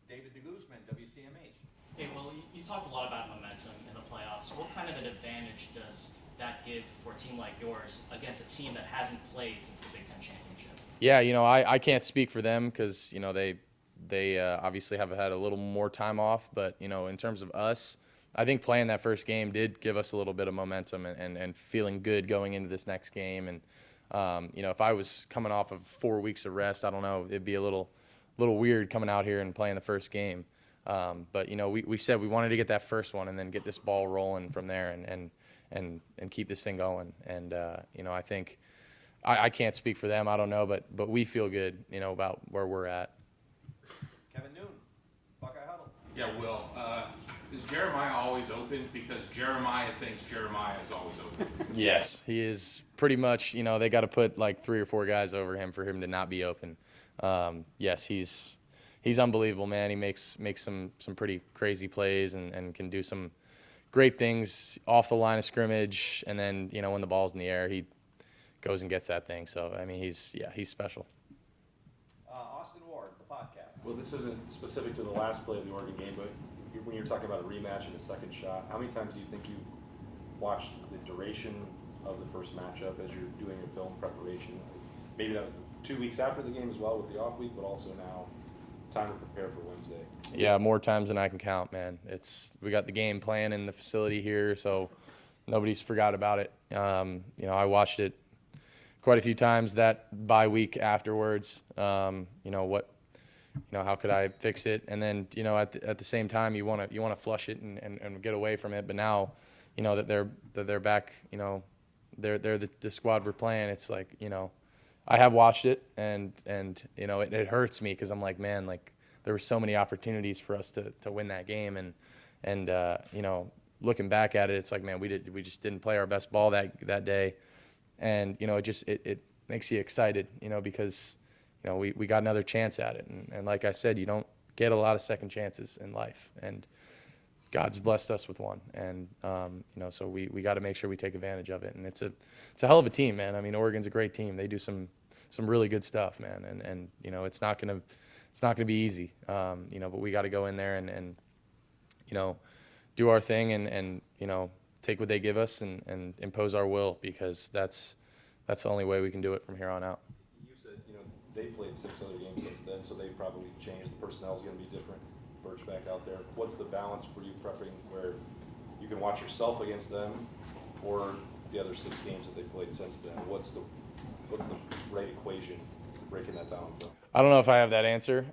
David DeGuzman, WCMH. Hey, well, you talked a lot about momentum in the playoffs. What kind of an advantage does that give for a team like yours against a team that hasn't played since the Big Ten Championship? Yeah, I can't speak for them because they obviously have had a little more time off, but in terms of us, I think playing that first game did give us a little bit of momentum and feeling good going into this next game. And if I was coming off of 4 weeks of rest, I don't know, it'd be a little weird coming out here and playing the first game. But we said we wanted to get that first one and then get this ball rolling from there and keep this thing going. And I think I can't speak for them. I don't know, but we feel good, you know, about where we're at. Kevin Noon, Buckeye Huddle. Yeah, Will, is Jeremiah always open? Because Jeremiah thinks Jeremiah is always open. Yes, he is pretty much, you know, they got to put like 3 or 4 guys over him for him to not be open. Yes, he's unbelievable, man. He makes some pretty crazy plays and can do some great things off the line of scrimmage. And then, you know, when the ball's in the air, he goes and gets that thing. So, I mean, he's special. Austin Ward, the podcast. Well, this isn't specific to the last play of the Oregon game, but when you're talking about a rematch and a second shot, how many times do you think you watched the duration of the first matchup as you're doing your film preparation? Maybe that was 2 weeks after the game as well with the off week, but also now time to prepare for Wednesday. Yeah, more times than I can count, man. We got the game plan in the facility here, so nobody's forgot about it. You know, I watched it quite a few times that bye week afterwards. You know, how could I fix it? And then, you know, at the same time, you want to flush it and get away from it. But now, you know, that they're back, you know, they're the squad we're playing. It's like, you know, I have watched it and you know, it hurts me because I'm like, man, like there were so many opportunities for us to win that game. And you know, looking back at it, it's like, man, we just didn't play our best ball that day. And, you know, it makes you excited, you know, because, you know, we got another chance at it. And like I said, you don't get a lot of second chances in life. And God's blessed us with one. And, you know, so we got to make sure we take advantage of it. And it's a hell of a team, man. I mean, Oregon's a great team. They do some really good stuff, man. And you know, it's not going to be easy. You know, but we got to go in there and, you know, do our thing and, you know, take what they give us and impose our will, because that's the only way we can do it from here on out. You said, you know, they played 6 other games since then, so they probably changed. The personnel is going to be different. Birch back out there. What's the balance for you prepping where you can watch yourself against them or the other 6 games that they played since then? What's the right equation breaking that down? I don't know if I have that answer.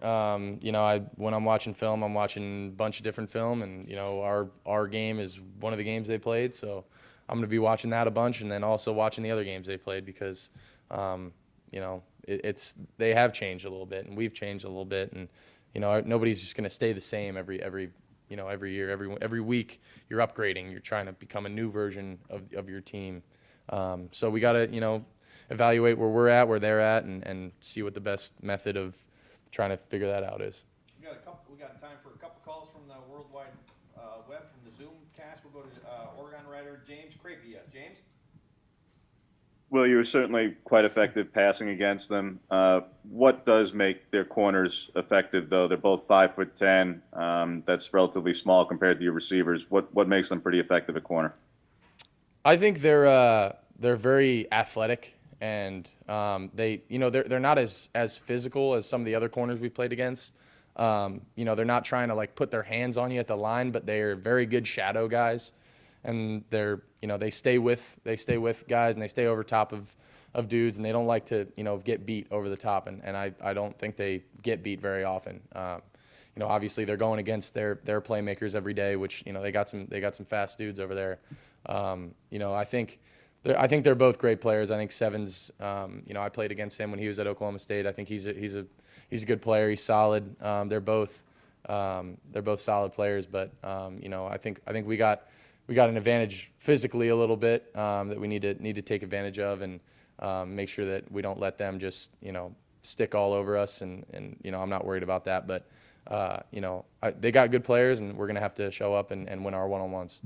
You know, when I'm watching film, I'm watching a bunch of different film, and you know, our game is one of the games they played, so I'm going to be watching that a bunch, and then also watching the other games they played, because you know, they have changed a little bit, and we've changed a little bit, and you know, nobody's just going to stay the same every year, every week. You're upgrading. You're trying to become a new version of your team. So we got to, you know, evaluate where we're at, where they're at, and see what the best method of trying to figure that out is. We got time for a couple calls from the World Wide Web, from the Zoom cast. We'll go to Oregon writer James Crapia. James? Well, you were certainly quite effective passing against them. What does make their corners effective, though? They're both 5'10". That's relatively small compared to your receivers. What makes them pretty effective at corner? I think they're very athletic, and they're not as physical as some of the other corners we played against. You know, they're not trying to like put their hands on you at the line, but they're very good shadow guys, and they stay with guys, and they stay over top of dudes, and they don't like to, you know, get beat over the top, and I don't think they get beat very often. You know, obviously they're going against their playmakers every day, which, you know, they got some fast dudes over there. You know, I think they're both great players. I think Sevens, you know, I played against him when he was at Oklahoma State. I think he's a good player. He's solid. They're both solid players, but you know, I think we got an advantage physically a little bit that we need to take advantage of, and make sure that we don't let them just, you know, stick all over us, and you know, I'm not worried about that, but you know, they got good players, and we're gonna have to show up and win our one-on-ones.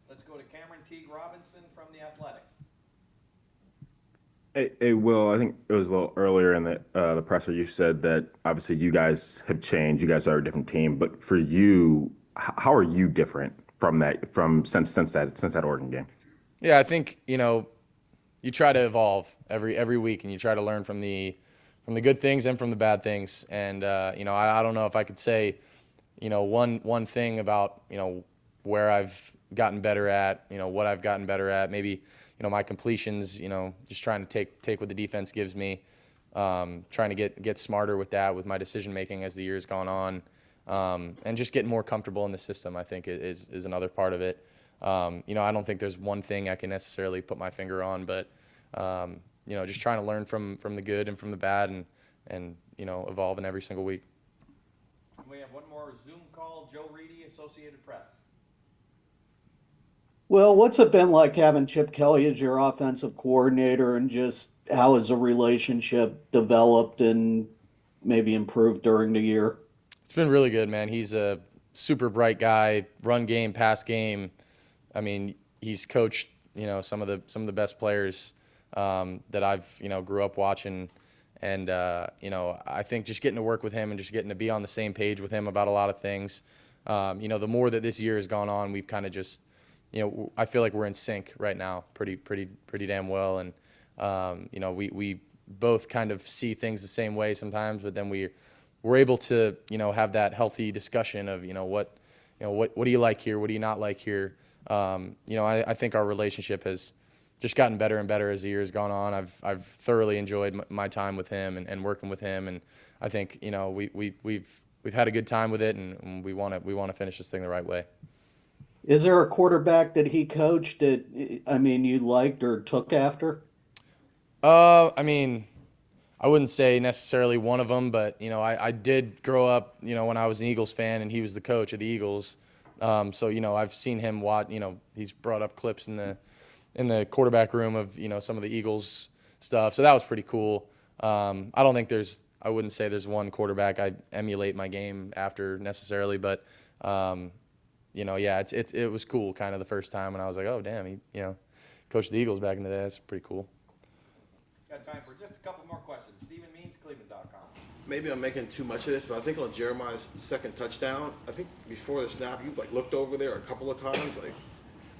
Let's go to Cameron Teague Robinson from The Athletic. Hey, Will, I think it was a little earlier in the presser you said that obviously you guys have changed. You guys are a different team, but for you, how are you different since that Oregon game? Yeah, I think, you know, you try to evolve every week, and you try to learn from the good things and from the bad things. And you know, I don't know if I could say, you know, one thing about, you know, where I've gotten better at, you know, what I've gotten better at. Maybe, you know, my completions, you know, just trying to take what the defense gives me, trying to get smarter with that, with my decision making as the year's gone on, and just getting more comfortable in the system, I think is another part of it. You know, I don't think there's one thing I can necessarily put my finger on, but just trying to learn from the good and from the bad, and evolving every single week. We have one more Zoom call. Joe Reedy, Associated Press. Well, what's it been like having Chip Kelly as your offensive coordinator, and just how has the relationship developed and maybe improved during the year? It's been really good, man. He's a super bright guy, run game, pass game. I mean, he's coached, some of the best players that I've, grew up watching. And, I think just getting to work with him and just getting to be on the same page with him about a lot of things. The more that this year has gone on, we've kind of just, I feel like we're in sync right now pretty damn well. And, we both kind of see things the same way sometimes, but then we're able to, have that healthy discussion of, what do you like here? What do you not like here? I think our relationship has just gotten better and better as the year has gone on. I've thoroughly enjoyed my time with him and working with him, and I think we've had a good time with it, and we want to finish this thing the right way. Is there a quarterback that he coached that, you liked or took after? I wouldn't say necessarily one of them, but I did grow up, when I was an Eagles fan, and he was the coach of the Eagles. So I've seen him watch. He's brought up clips in the quarterback room of some of the Eagles stuff. So that was pretty cool. I wouldn't say there's one quarterback I emulate my game after necessarily, but it was cool kind of the first time, and I was like, oh damn, he coached the Eagles back in the day. That's pretty cool. Got time for just a couple more questions. Stephen Means, Cleveland.com. Maybe I'm making too much of this, but I think on Jeremiah's second touchdown, I think before the snap, you looked over there a couple of times.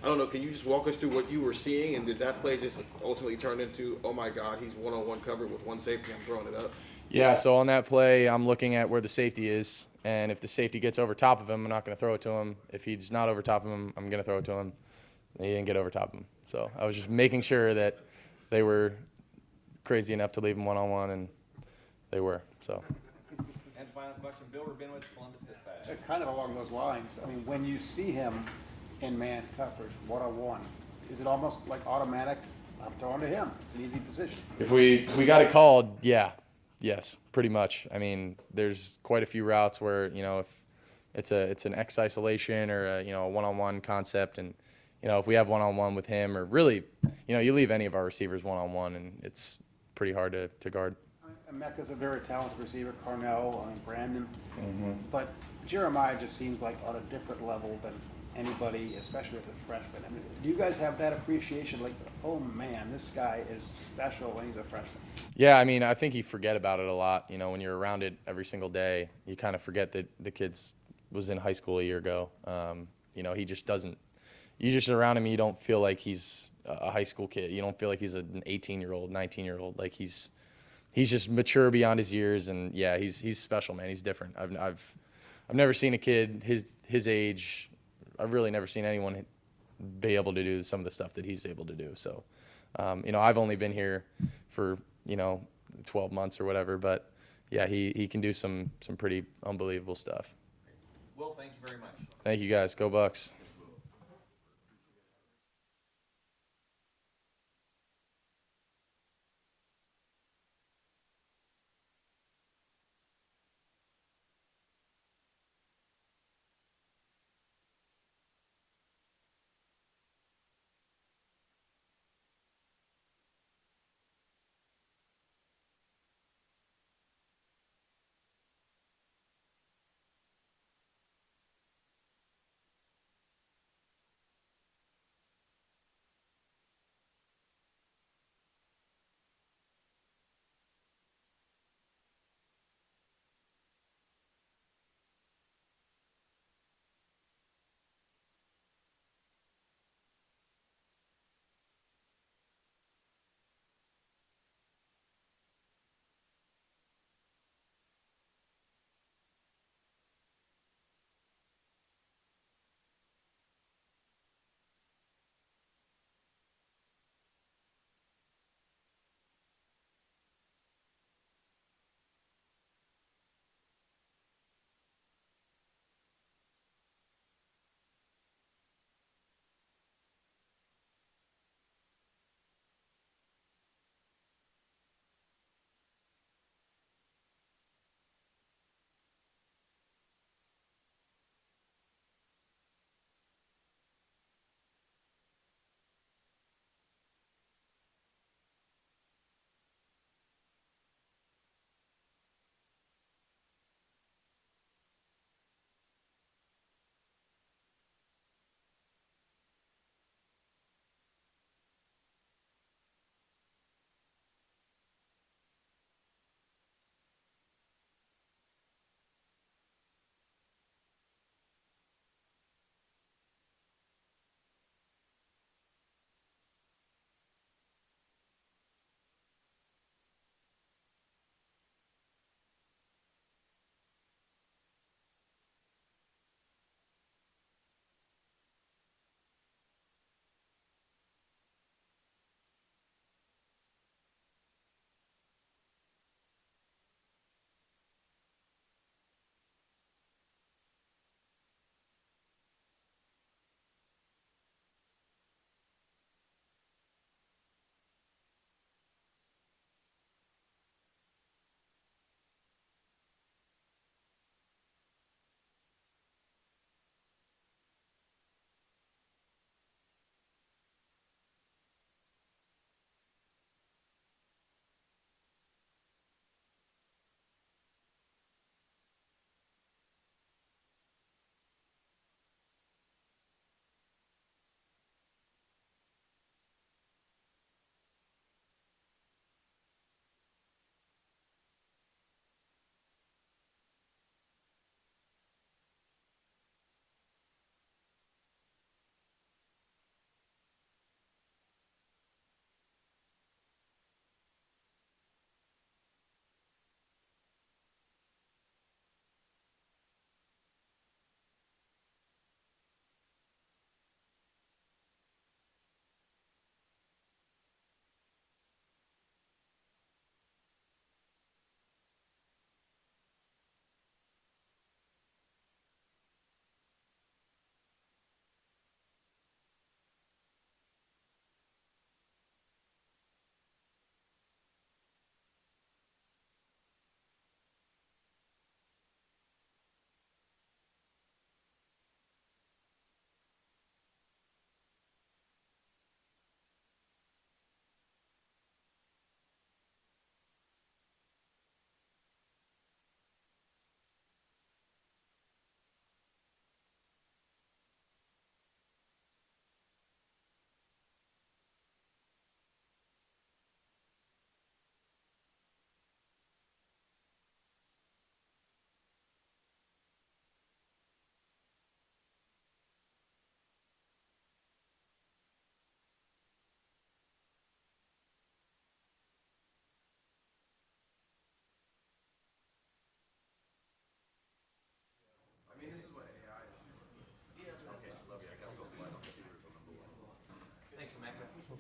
I don't know. Can you just walk us through what you were seeing, and did that play just ultimately turn into, oh my God, he's one-on-one covered with one safety, I'm throwing it up? Yeah. So on that play, I'm looking at where the safety is, and if the safety gets over top of him, I'm not going to throw it to him. If he's not over top of him, I'm going to throw it to him. And he didn't get over top of him, so I was just making sure that they were crazy enough to leave him one-on-one, and they were. So. And final question, Bill Rabinowitz, Columbus Dispatch. Kind of along those lines, when you see him in man coverage, one-on-one, is it almost like automatic? I'm throwing to him. It's an easy position. If we got it called, yes, pretty much. There's quite a few routes where if it's an X isolation or a one-on-one concept, and if we have one-on-one with him, or really, you leave any of our receivers one-on-one, and it's pretty hard to guard. Emeka's a very talented receiver, Carnell, Brandon, but Jeremiah just seems like on a different level than anybody, especially as a freshman. Do you guys have that appreciation, like, oh man, this guy is special when he's a freshman? Yeah, I think you forget about it a lot. When you're around it every single day, you kind of forget that the kid was in high school a year ago. He just doesn't. You just around him, you don't feel like he's a high school kid. You don't feel like he's an 18-year-old, 19-year-old. Like he's just mature beyond his years, and yeah, he's special, man. He's different. I've never seen a kid his age. I've really never seen anyone be able to do some of the stuff that he's able to do. So, I've only been here for 12 months or whatever, but yeah, he can do some pretty unbelievable stuff. Will, thank you very much. Thank you guys. Go Bucks.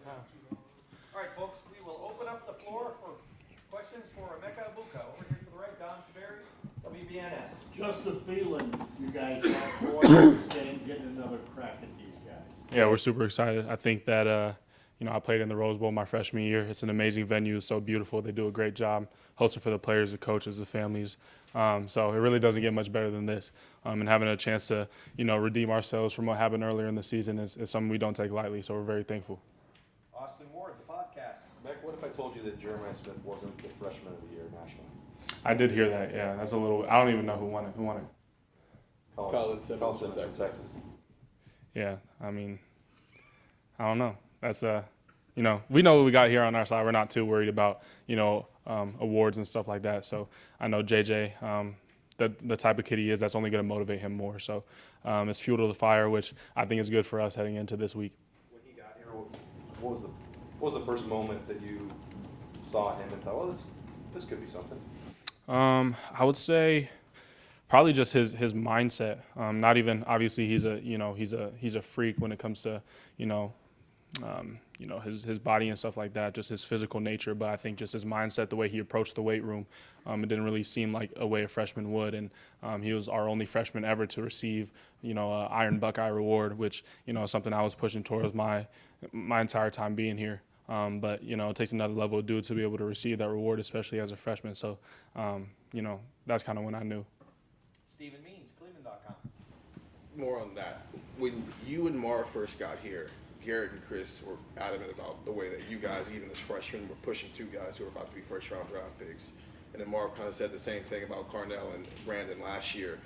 All right, folks, we will open up the floor for questions for Emeka Egbuka. Over here to the right, Don Taveri, WBNS. Just a feeling you guys are going to this game, getting another crack at these guys. Yeah, we're super excited. I think that, I played in the Rose Bowl my freshman year. It's an amazing venue. It's so beautiful. They do a great job hosting for the players, the coaches, the families. So it really doesn't get much better than this. And having a chance to, redeem ourselves from what happened earlier in the season is something we don't take lightly. So we're very thankful. Austin Ward, the podcast. Mac, what if I told you that Jeremiah Smith wasn't the freshman of the year nationally? I did hear that. Yeah, that's a little. I don't even know who won it. Who won it? Colin Simmons from Texas. Yeah, I don't know. That's we know what we got here on our side. We're not too worried about awards and stuff like that. So I know JJ, the type of kid he is, that's only going to motivate him more. So it's fuel to the fire, which I think is good for us heading into this week. When he got here, what was the first moment that you saw him and thought, well, this could be something? I would say probably just his mindset. Not even obviously he's a freak when it comes to his body and stuff like that, just his physical nature. But I think just his mindset, the way he approached the weight room, it didn't really seem like a way a freshman would. And he was our only freshman ever to receive, an Iron Buckeye award, which, is something I was pushing towards my entire time being here. But, it takes another level of dude to be able to receive that reward, especially as a freshman. So, that's kind of when I knew. Stephen Means, Cleveland.com. More on that. When you and Marv first got here, Garrett and Chris were adamant about the way that you guys, even as freshmen, were pushing two guys who were about to be first-round draft picks. And then Marv kind of said the same thing about Carnell and Brandon last year.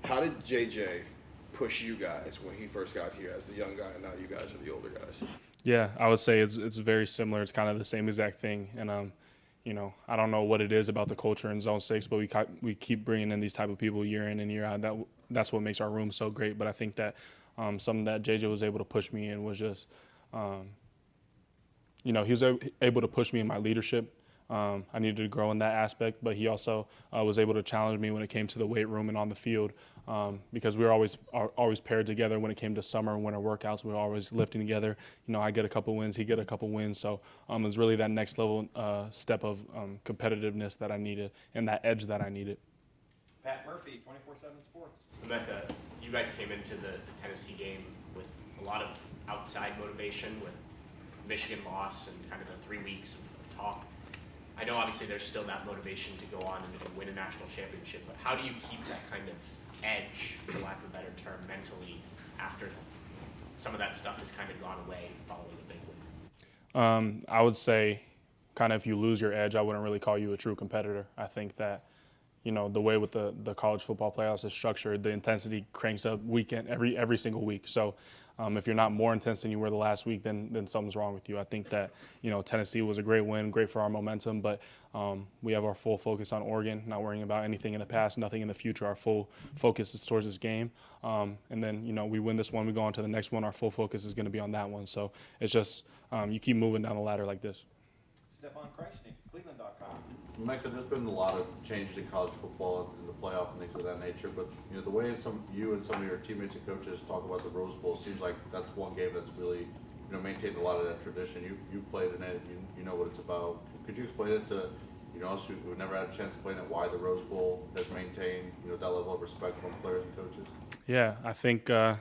How did JJ push you guys when he first got here as the young guy, and now you guys are the older guys? Yeah, I would say it's very similar. It's kind of the same exact thing. And, I don't know what it is about the culture in Zone 6, but we keep bringing in these type of people year in and year out. That's what makes our room so great. But I think that something that JJ was able to push me in was just, he was able to push me in my leadership. I needed to grow in that aspect, but he also was able to challenge me when it came to the weight room and on the field, because we were always paired together when it came to summer and winter workouts. We were always lifting together. I get a couple wins, he get a couple wins. So it was really that next level step of competitiveness that I needed and that edge that I needed. Pat Murphy, 24/7 Sports. Emeka, you guys came into the Tennessee game with a lot of outside motivation with Michigan loss and kind of the 3 weeks of talk. I know obviously there's still that motivation to go on and win a national championship, but how do you keep that kind of edge, for lack of a better term, mentally after some of that stuff has kind of gone away following the big win? I would say kind of if you lose your edge, I wouldn't really call you a true competitor. I think that, the way with the college football playoffs is structured, the intensity cranks up every single week. So if you're not more intense than you were the last week, then something's wrong with you. I think that, Tennessee was a great win, great for our momentum, but we have our full focus on Oregon, not worrying about anything in the past, nothing in the future. Our full focus is towards this game. And then, we win this one, we go on to the next one, our full focus is going to be on that one. So it's just, you keep moving down the ladder like this. Stefan Kreisnig, Cleveland.com. Mecca, there's been a lot of changes in college football in the playoff and things of that nature, but the way you and some of your teammates and coaches talk about the Rose Bowl seems like that's one game that's really maintained a lot of that tradition. You played in it, you know what it's about. Could you explain it to us who've never had a chance to play in it, why the Rose Bowl has maintained that level of respect from players and coaches? Yeah, I think I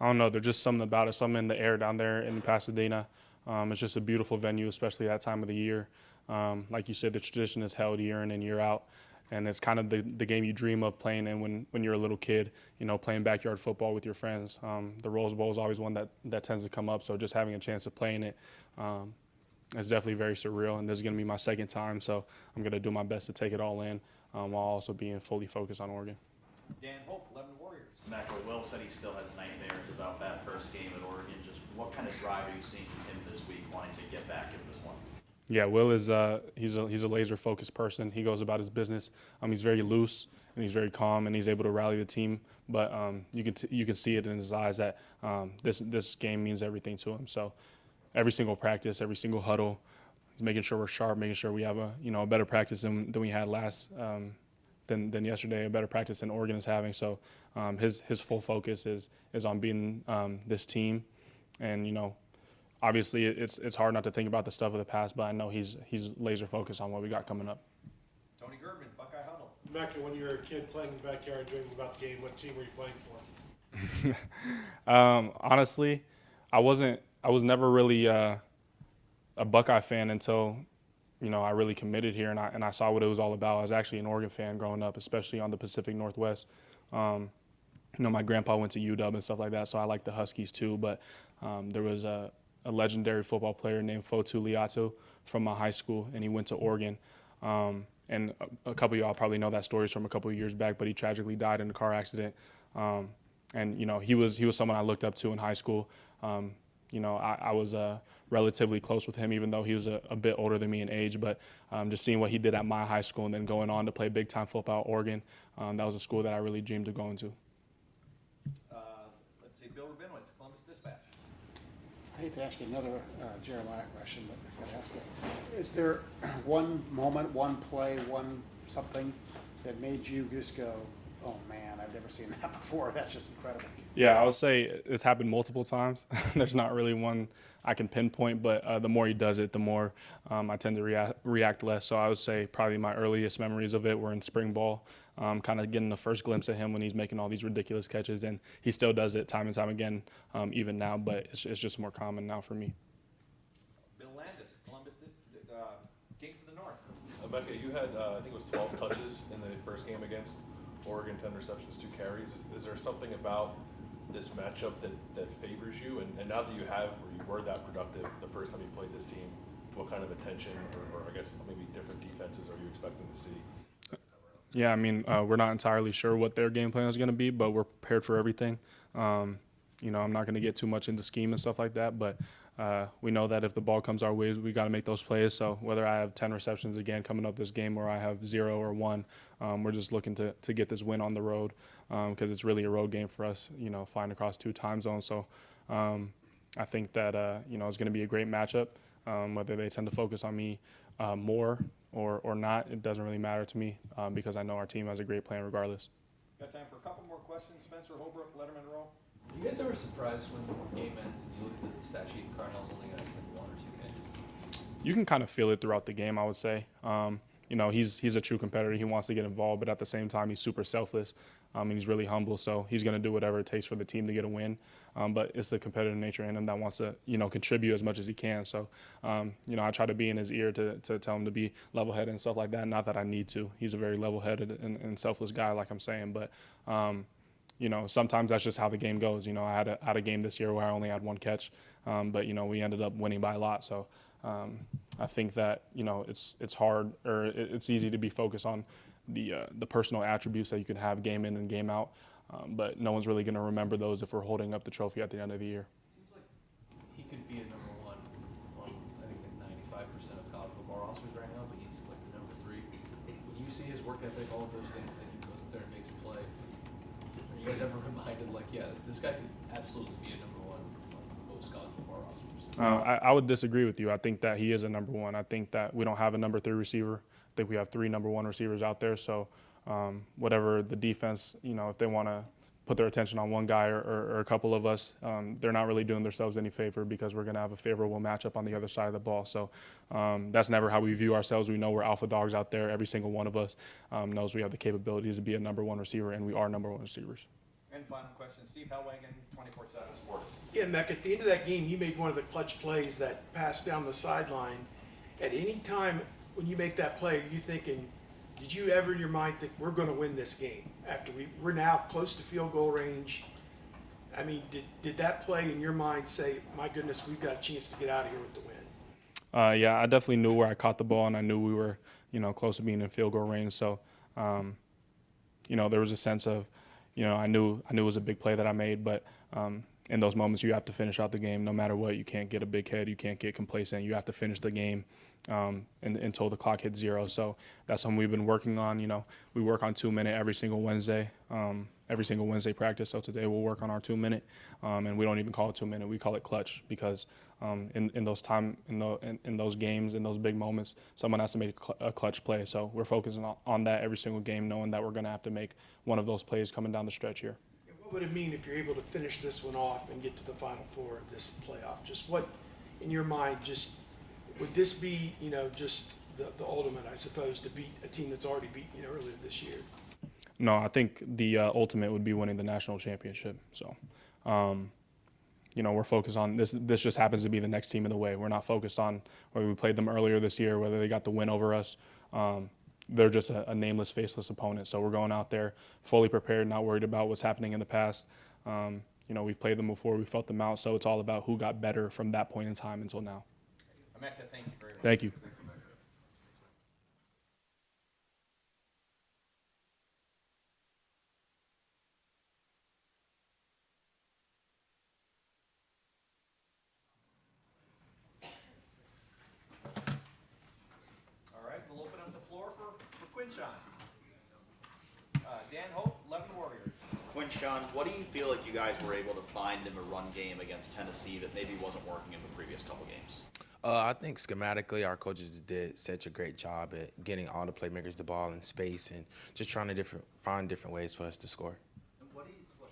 don't know. There's just something about it, something in the air down there in Pasadena. It's just a beautiful venue, especially that time of the year. Like you said, the tradition is held year in and year out, and it's kind of the game you dream of playing in when you're a little kid, playing backyard football with your friends. The Rose Bowl is always one that tends to come up, so just having a chance to play in it is definitely very surreal, and this is going to be my second time, so I'm going to do my best to take it all in while also being fully focused on Oregon. Dan Hope, 11 Warriors. Emeka, Will said he still has nightmares about that first game at Oregon. Just what kind of drive are you seeing from him this week, wanting to get back into this one? Yeah, Will is he's a laser focused person. He goes about his business. He's very loose and he's very calm and he's able to rally the team. But you can see it in his eyes that this game means everything to him. So every single practice, every single huddle, making sure we're sharp, making sure we have a better practice than we had than yesterday, a better practice than Oregon is having. So his full focus is on beating this team, and obviously it's hard not to think about the stuff of the past, but I know he's laser focused on what we got coming up. Tony Gerben, Buckeye Huddle. Emeka, when you were a kid playing in the backyard, dreaming about the game, what team were you playing for? Honestly, I was never really a Buckeye fan until, I really committed here and I saw what it was all about. I was actually an Oregon fan growing up, especially on the Pacific Northwest. My grandpa went to UW and stuff like that, so I like the Huskies too. But there was a legendary football player named Fotu Liatu from my high school, and he went to Oregon. And a couple of y'all probably know that story from a couple of years back, but he tragically died in a car accident. And he was someone I looked up to in high school. I was relatively close with him, even though he was a bit older than me in age. But just seeing what he did at my high school and then going on to play big time football at Oregon, that was a school that I really dreamed of going to. Let's see, Bill Rabinowitz, Columbus Dispatch. I hate to ask you another Jeremiah question, but I've got to ask it. Is there one moment, one play, one something that made you just go, oh man, I've never seen that before. That's just incredible. Yeah, I would say it's happened multiple times. There's not really one I can pinpoint, but the more he does it, the more I tend to react less. So I would say probably my earliest memories of it were in spring ball, kind of getting the first glimpse of him when he's making all these ridiculous catches. And he still does it time and time again, even now, but it's just more common now for me. Bill Landis, Columbus Kings of the North. Emeka, you had, I think it was 12 touches in the first game against Oregon, 10 receptions, 2 carries. Is there something about this matchup that favors you? And now that you have, or you were that productive the first time you played this team, what kind of attention or I guess maybe different defenses are you expecting to see? Yeah, I mean, we're not entirely sure what their game plan is going to be, but we're prepared for everything. I'm not going to get too much into scheme and stuff like that, but we know that if the ball comes our way, we got to make those plays. So whether I have 10 receptions again coming up this game or I have 0 or 1, we're just looking to get this win on the road because it's really a road game for us, flying across 2 time zones. So I think that, it's going to be a great matchup. Whether they tend to focus on me more or not, it doesn't really matter to me because I know our team has a great plan regardless. Got time for a couple more questions. Spencer Holbrook, Letterman Row. Are you guys ever surprised when the game ends and you look at the stat sheet and Carnell's only got 1 or 2 catches? You can kind of feel it throughout the game, I would say. He's a true competitor. He wants to get involved, but at the same time, he's super selfless. And he's really humble, so he's going to do whatever it takes for the team to get a win. But it's the competitive nature in him that wants to, contribute as much as he can. So, I try to be in his ear to tell him to be level-headed and stuff like that. Not that I need to. He's a very level-headed and selfless guy, like I'm saying. But, sometimes that's just how the game goes. I had a game this year where I only had 1 catch, but, we ended up winning by a lot. So I think that, it's hard or it's easy to be focused on the personal attributes that you can have game in and game out. But no one's really going to remember those if we're holding up the trophy at the end of the year. Seems like he could be a number 1 on, I think, like 95% of college football rosters right now, but he's like the number 3. When you see his work ethic, all of those things, that he goes up there and makes a play, are you guys ever reminded, like, yeah, this guy could absolutely be a number 1 on most college football rosters? I would disagree with you. I think that he is a number 1. I think that we don't have a number 3 receiver. I think we have 3 number 1 receivers out there. So whatever the defense, if they want to put their attention on one guy or a couple of us, they're not really doing themselves any favor because we're going to have a favorable matchup on the other side of the ball. So that's never how we view ourselves. We know we're alpha dogs out there. Every single one of us knows we have the capabilities to be a number 1 receiver, and we are number 1 receivers. And final question, Steve Hellwagen, 24/7 Sports. Yeah, Mac, at the end of that game, you made one of the clutch plays that passed down the sideline. At any time when you make that play, are you thinking, did you ever in your mind think we're going to win this game after we're now close to field goal range? I mean, did that play in your mind say, my goodness, we've got a chance to get out of here with the win? Yeah, I definitely knew where I caught the ball, and I knew we were, close to being in field goal range. So, there was a sense of, I knew it was a big play that I made, but in those moments you have to finish out the game no matter what. You can't get a big head. You can't get complacent. You have to finish the game until the clock hits 0. So that's something we've been working on. We work on 2-minute every single Wednesday practice. So today we'll work on our 2-minute, and we don't even call it 2-minute. We call it clutch because in those games, in those big moments, someone has to make a clutch play. So we're focusing on that every single game, knowing that we're going to have to make one of those plays coming down the stretch here. What would it mean if you're able to finish this one off and get to the Final Four of this playoff? Just what in your mind, just, would this be, just the ultimate, I suppose, to beat a team that's already beaten you earlier this year? No, I think the ultimate would be winning the national championship. So, we're focused on this. This just happens to be the next team in the way. We're not focused on whether we played them earlier this year, whether they got the win over us. They're just a nameless, faceless opponent. So we're going out there fully prepared, not worried about what's happening in the past. We've played them before, we felt them out. So it's all about who got better from that point in time until now. Emeka, thank you very much. Thank you. All right, we'll open up the floor for Quinan. Dan Hope, 11 Warriors. Quinan, what do you feel like you guys were able to find in the run game against Tennessee that maybe wasn't working in the previous couple games? I think schematically, our coaches did such a great job at getting all the playmakers the ball in space and just trying to find different ways for us to score. What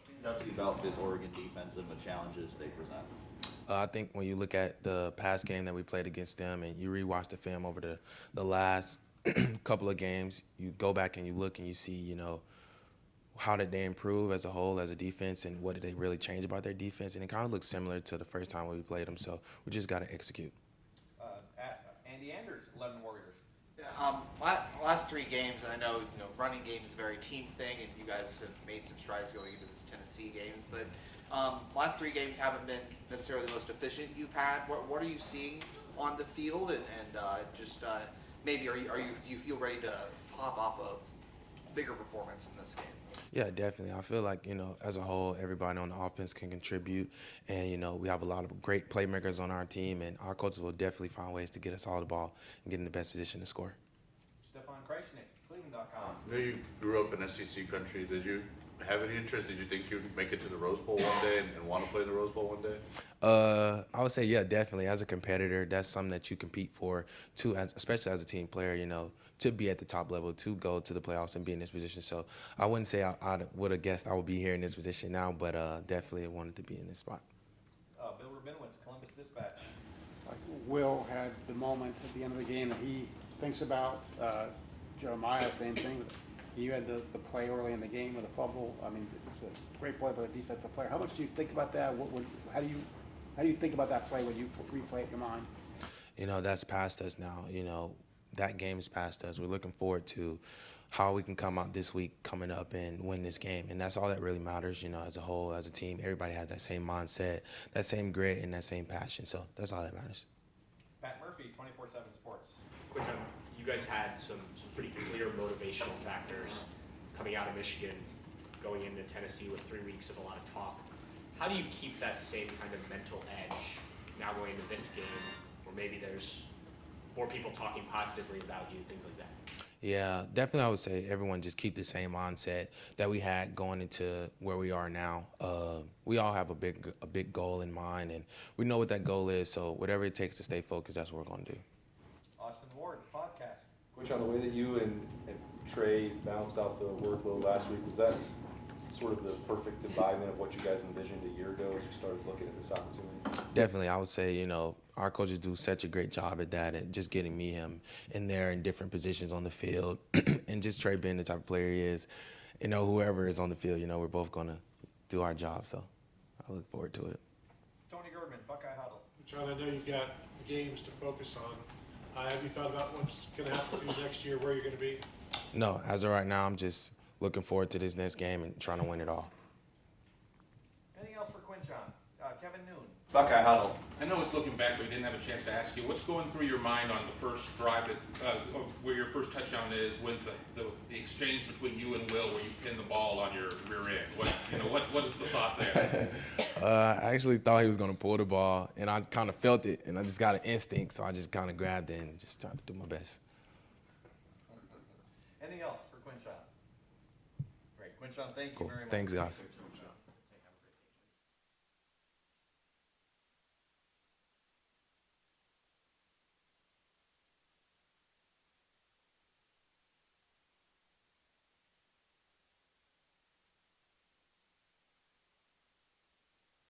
stands out to you about this Oregon defense and the challenges they present? I think when you look at the past game that we played against them and you rewatch the film over the last couple of games, you go back and you look and you see, how did they improve as a whole, as a defense, and what did they really change about their defense? And it kind of looks similar to the first time when we played them, so we just got to execute. Andy Anders, 11 Warriors. Last 3 games, and I know running game is a very team thing, and you guys have made some strides going into this Tennessee game. But last 3 games haven't been necessarily the most efficient you've had. What are you seeing on the field, and maybe do you feel ready to pop off a bigger performance in this game? Yeah, definitely. I feel like, as a whole, everybody on the offense can contribute. And, we have a lot of great playmakers on our team, and our coaches will definitely find ways to get us all the ball and get in the best position to score. Stefan Kreisnick, Cleveland.com. I know you grew up in SEC country. Did you have any interest? Did you think you'd make it to the Rose Bowl one day and want to play in the Rose Bowl one day? I would say, yeah, definitely. As a competitor, that's something that you compete for, too, especially as a team player, to be at the top level, to go to the playoffs and be in this position. So I wouldn't say I would have guessed I would be here in this position now, but definitely wanted to be in this spot. Bill Rabinowitz, Columbus Dispatch. Will had the moment at the end of the game that he thinks about. Jeremiah, same thing. You had the play early in the game with a fumble. I mean, it's a great play by the defensive player. How much do you think about that? How do you think about that play when you replay it in your mind? That's past us now. That game is past us. We're looking forward to how we can come out this week coming up and win this game. And that's all that really matters, as a whole, as a team. Everybody has that same mindset, that same grit, and that same passion. So that's all that matters. Pat Murphy, 24/7 Sports. You guys had some pretty clear motivational factors coming out of Michigan, going into Tennessee with 3 weeks of a lot of talk. How do you keep that same kind of mental edge now going into this game, where maybe there's more people talking positively about you, things like that? Yeah, definitely I would say everyone just keep the same mindset that we had going into where we are now. We all have a big goal in mind, and we know what that goal is, so whatever it takes to stay focused, that's what we're going to do. Austin Ward, podcast. Coach, on the way that you and Trey balanced out the workload last week, was that sort of the perfect embodiment of what you guys envisioned a year ago as you started looking at this opportunity? Definitely, I would say, our coaches do such a great job at that, at just getting him in there in different positions on the field, and just Trey being the type of player he is, whoever is on the field, we're both going to do our job, so I look forward to it. Tony Girdman, Buckeye Huddle. John, I know you've got games to focus on. Have you thought about what's going to happen for you next year, where you're going to be? No, as of right now, I'm just looking forward to this next game and trying to win it all. Anything else for Quinan? Kevin Noon. Buckeye Huddle. I know it's looking back, but we didn't have a chance to ask you. What's going through your mind on the first drive, where your first touchdown is, with the exchange between you and Will, where you pin the ball on your rear end? What is the thought there? I actually thought he was going to pull the ball, and I kind of felt it, and I just got an instinct, so I just kind of grabbed it and just tried to do my best. Anything else for Quinan? Great. Quinan, thank you Cool. very much. Thanks, guys.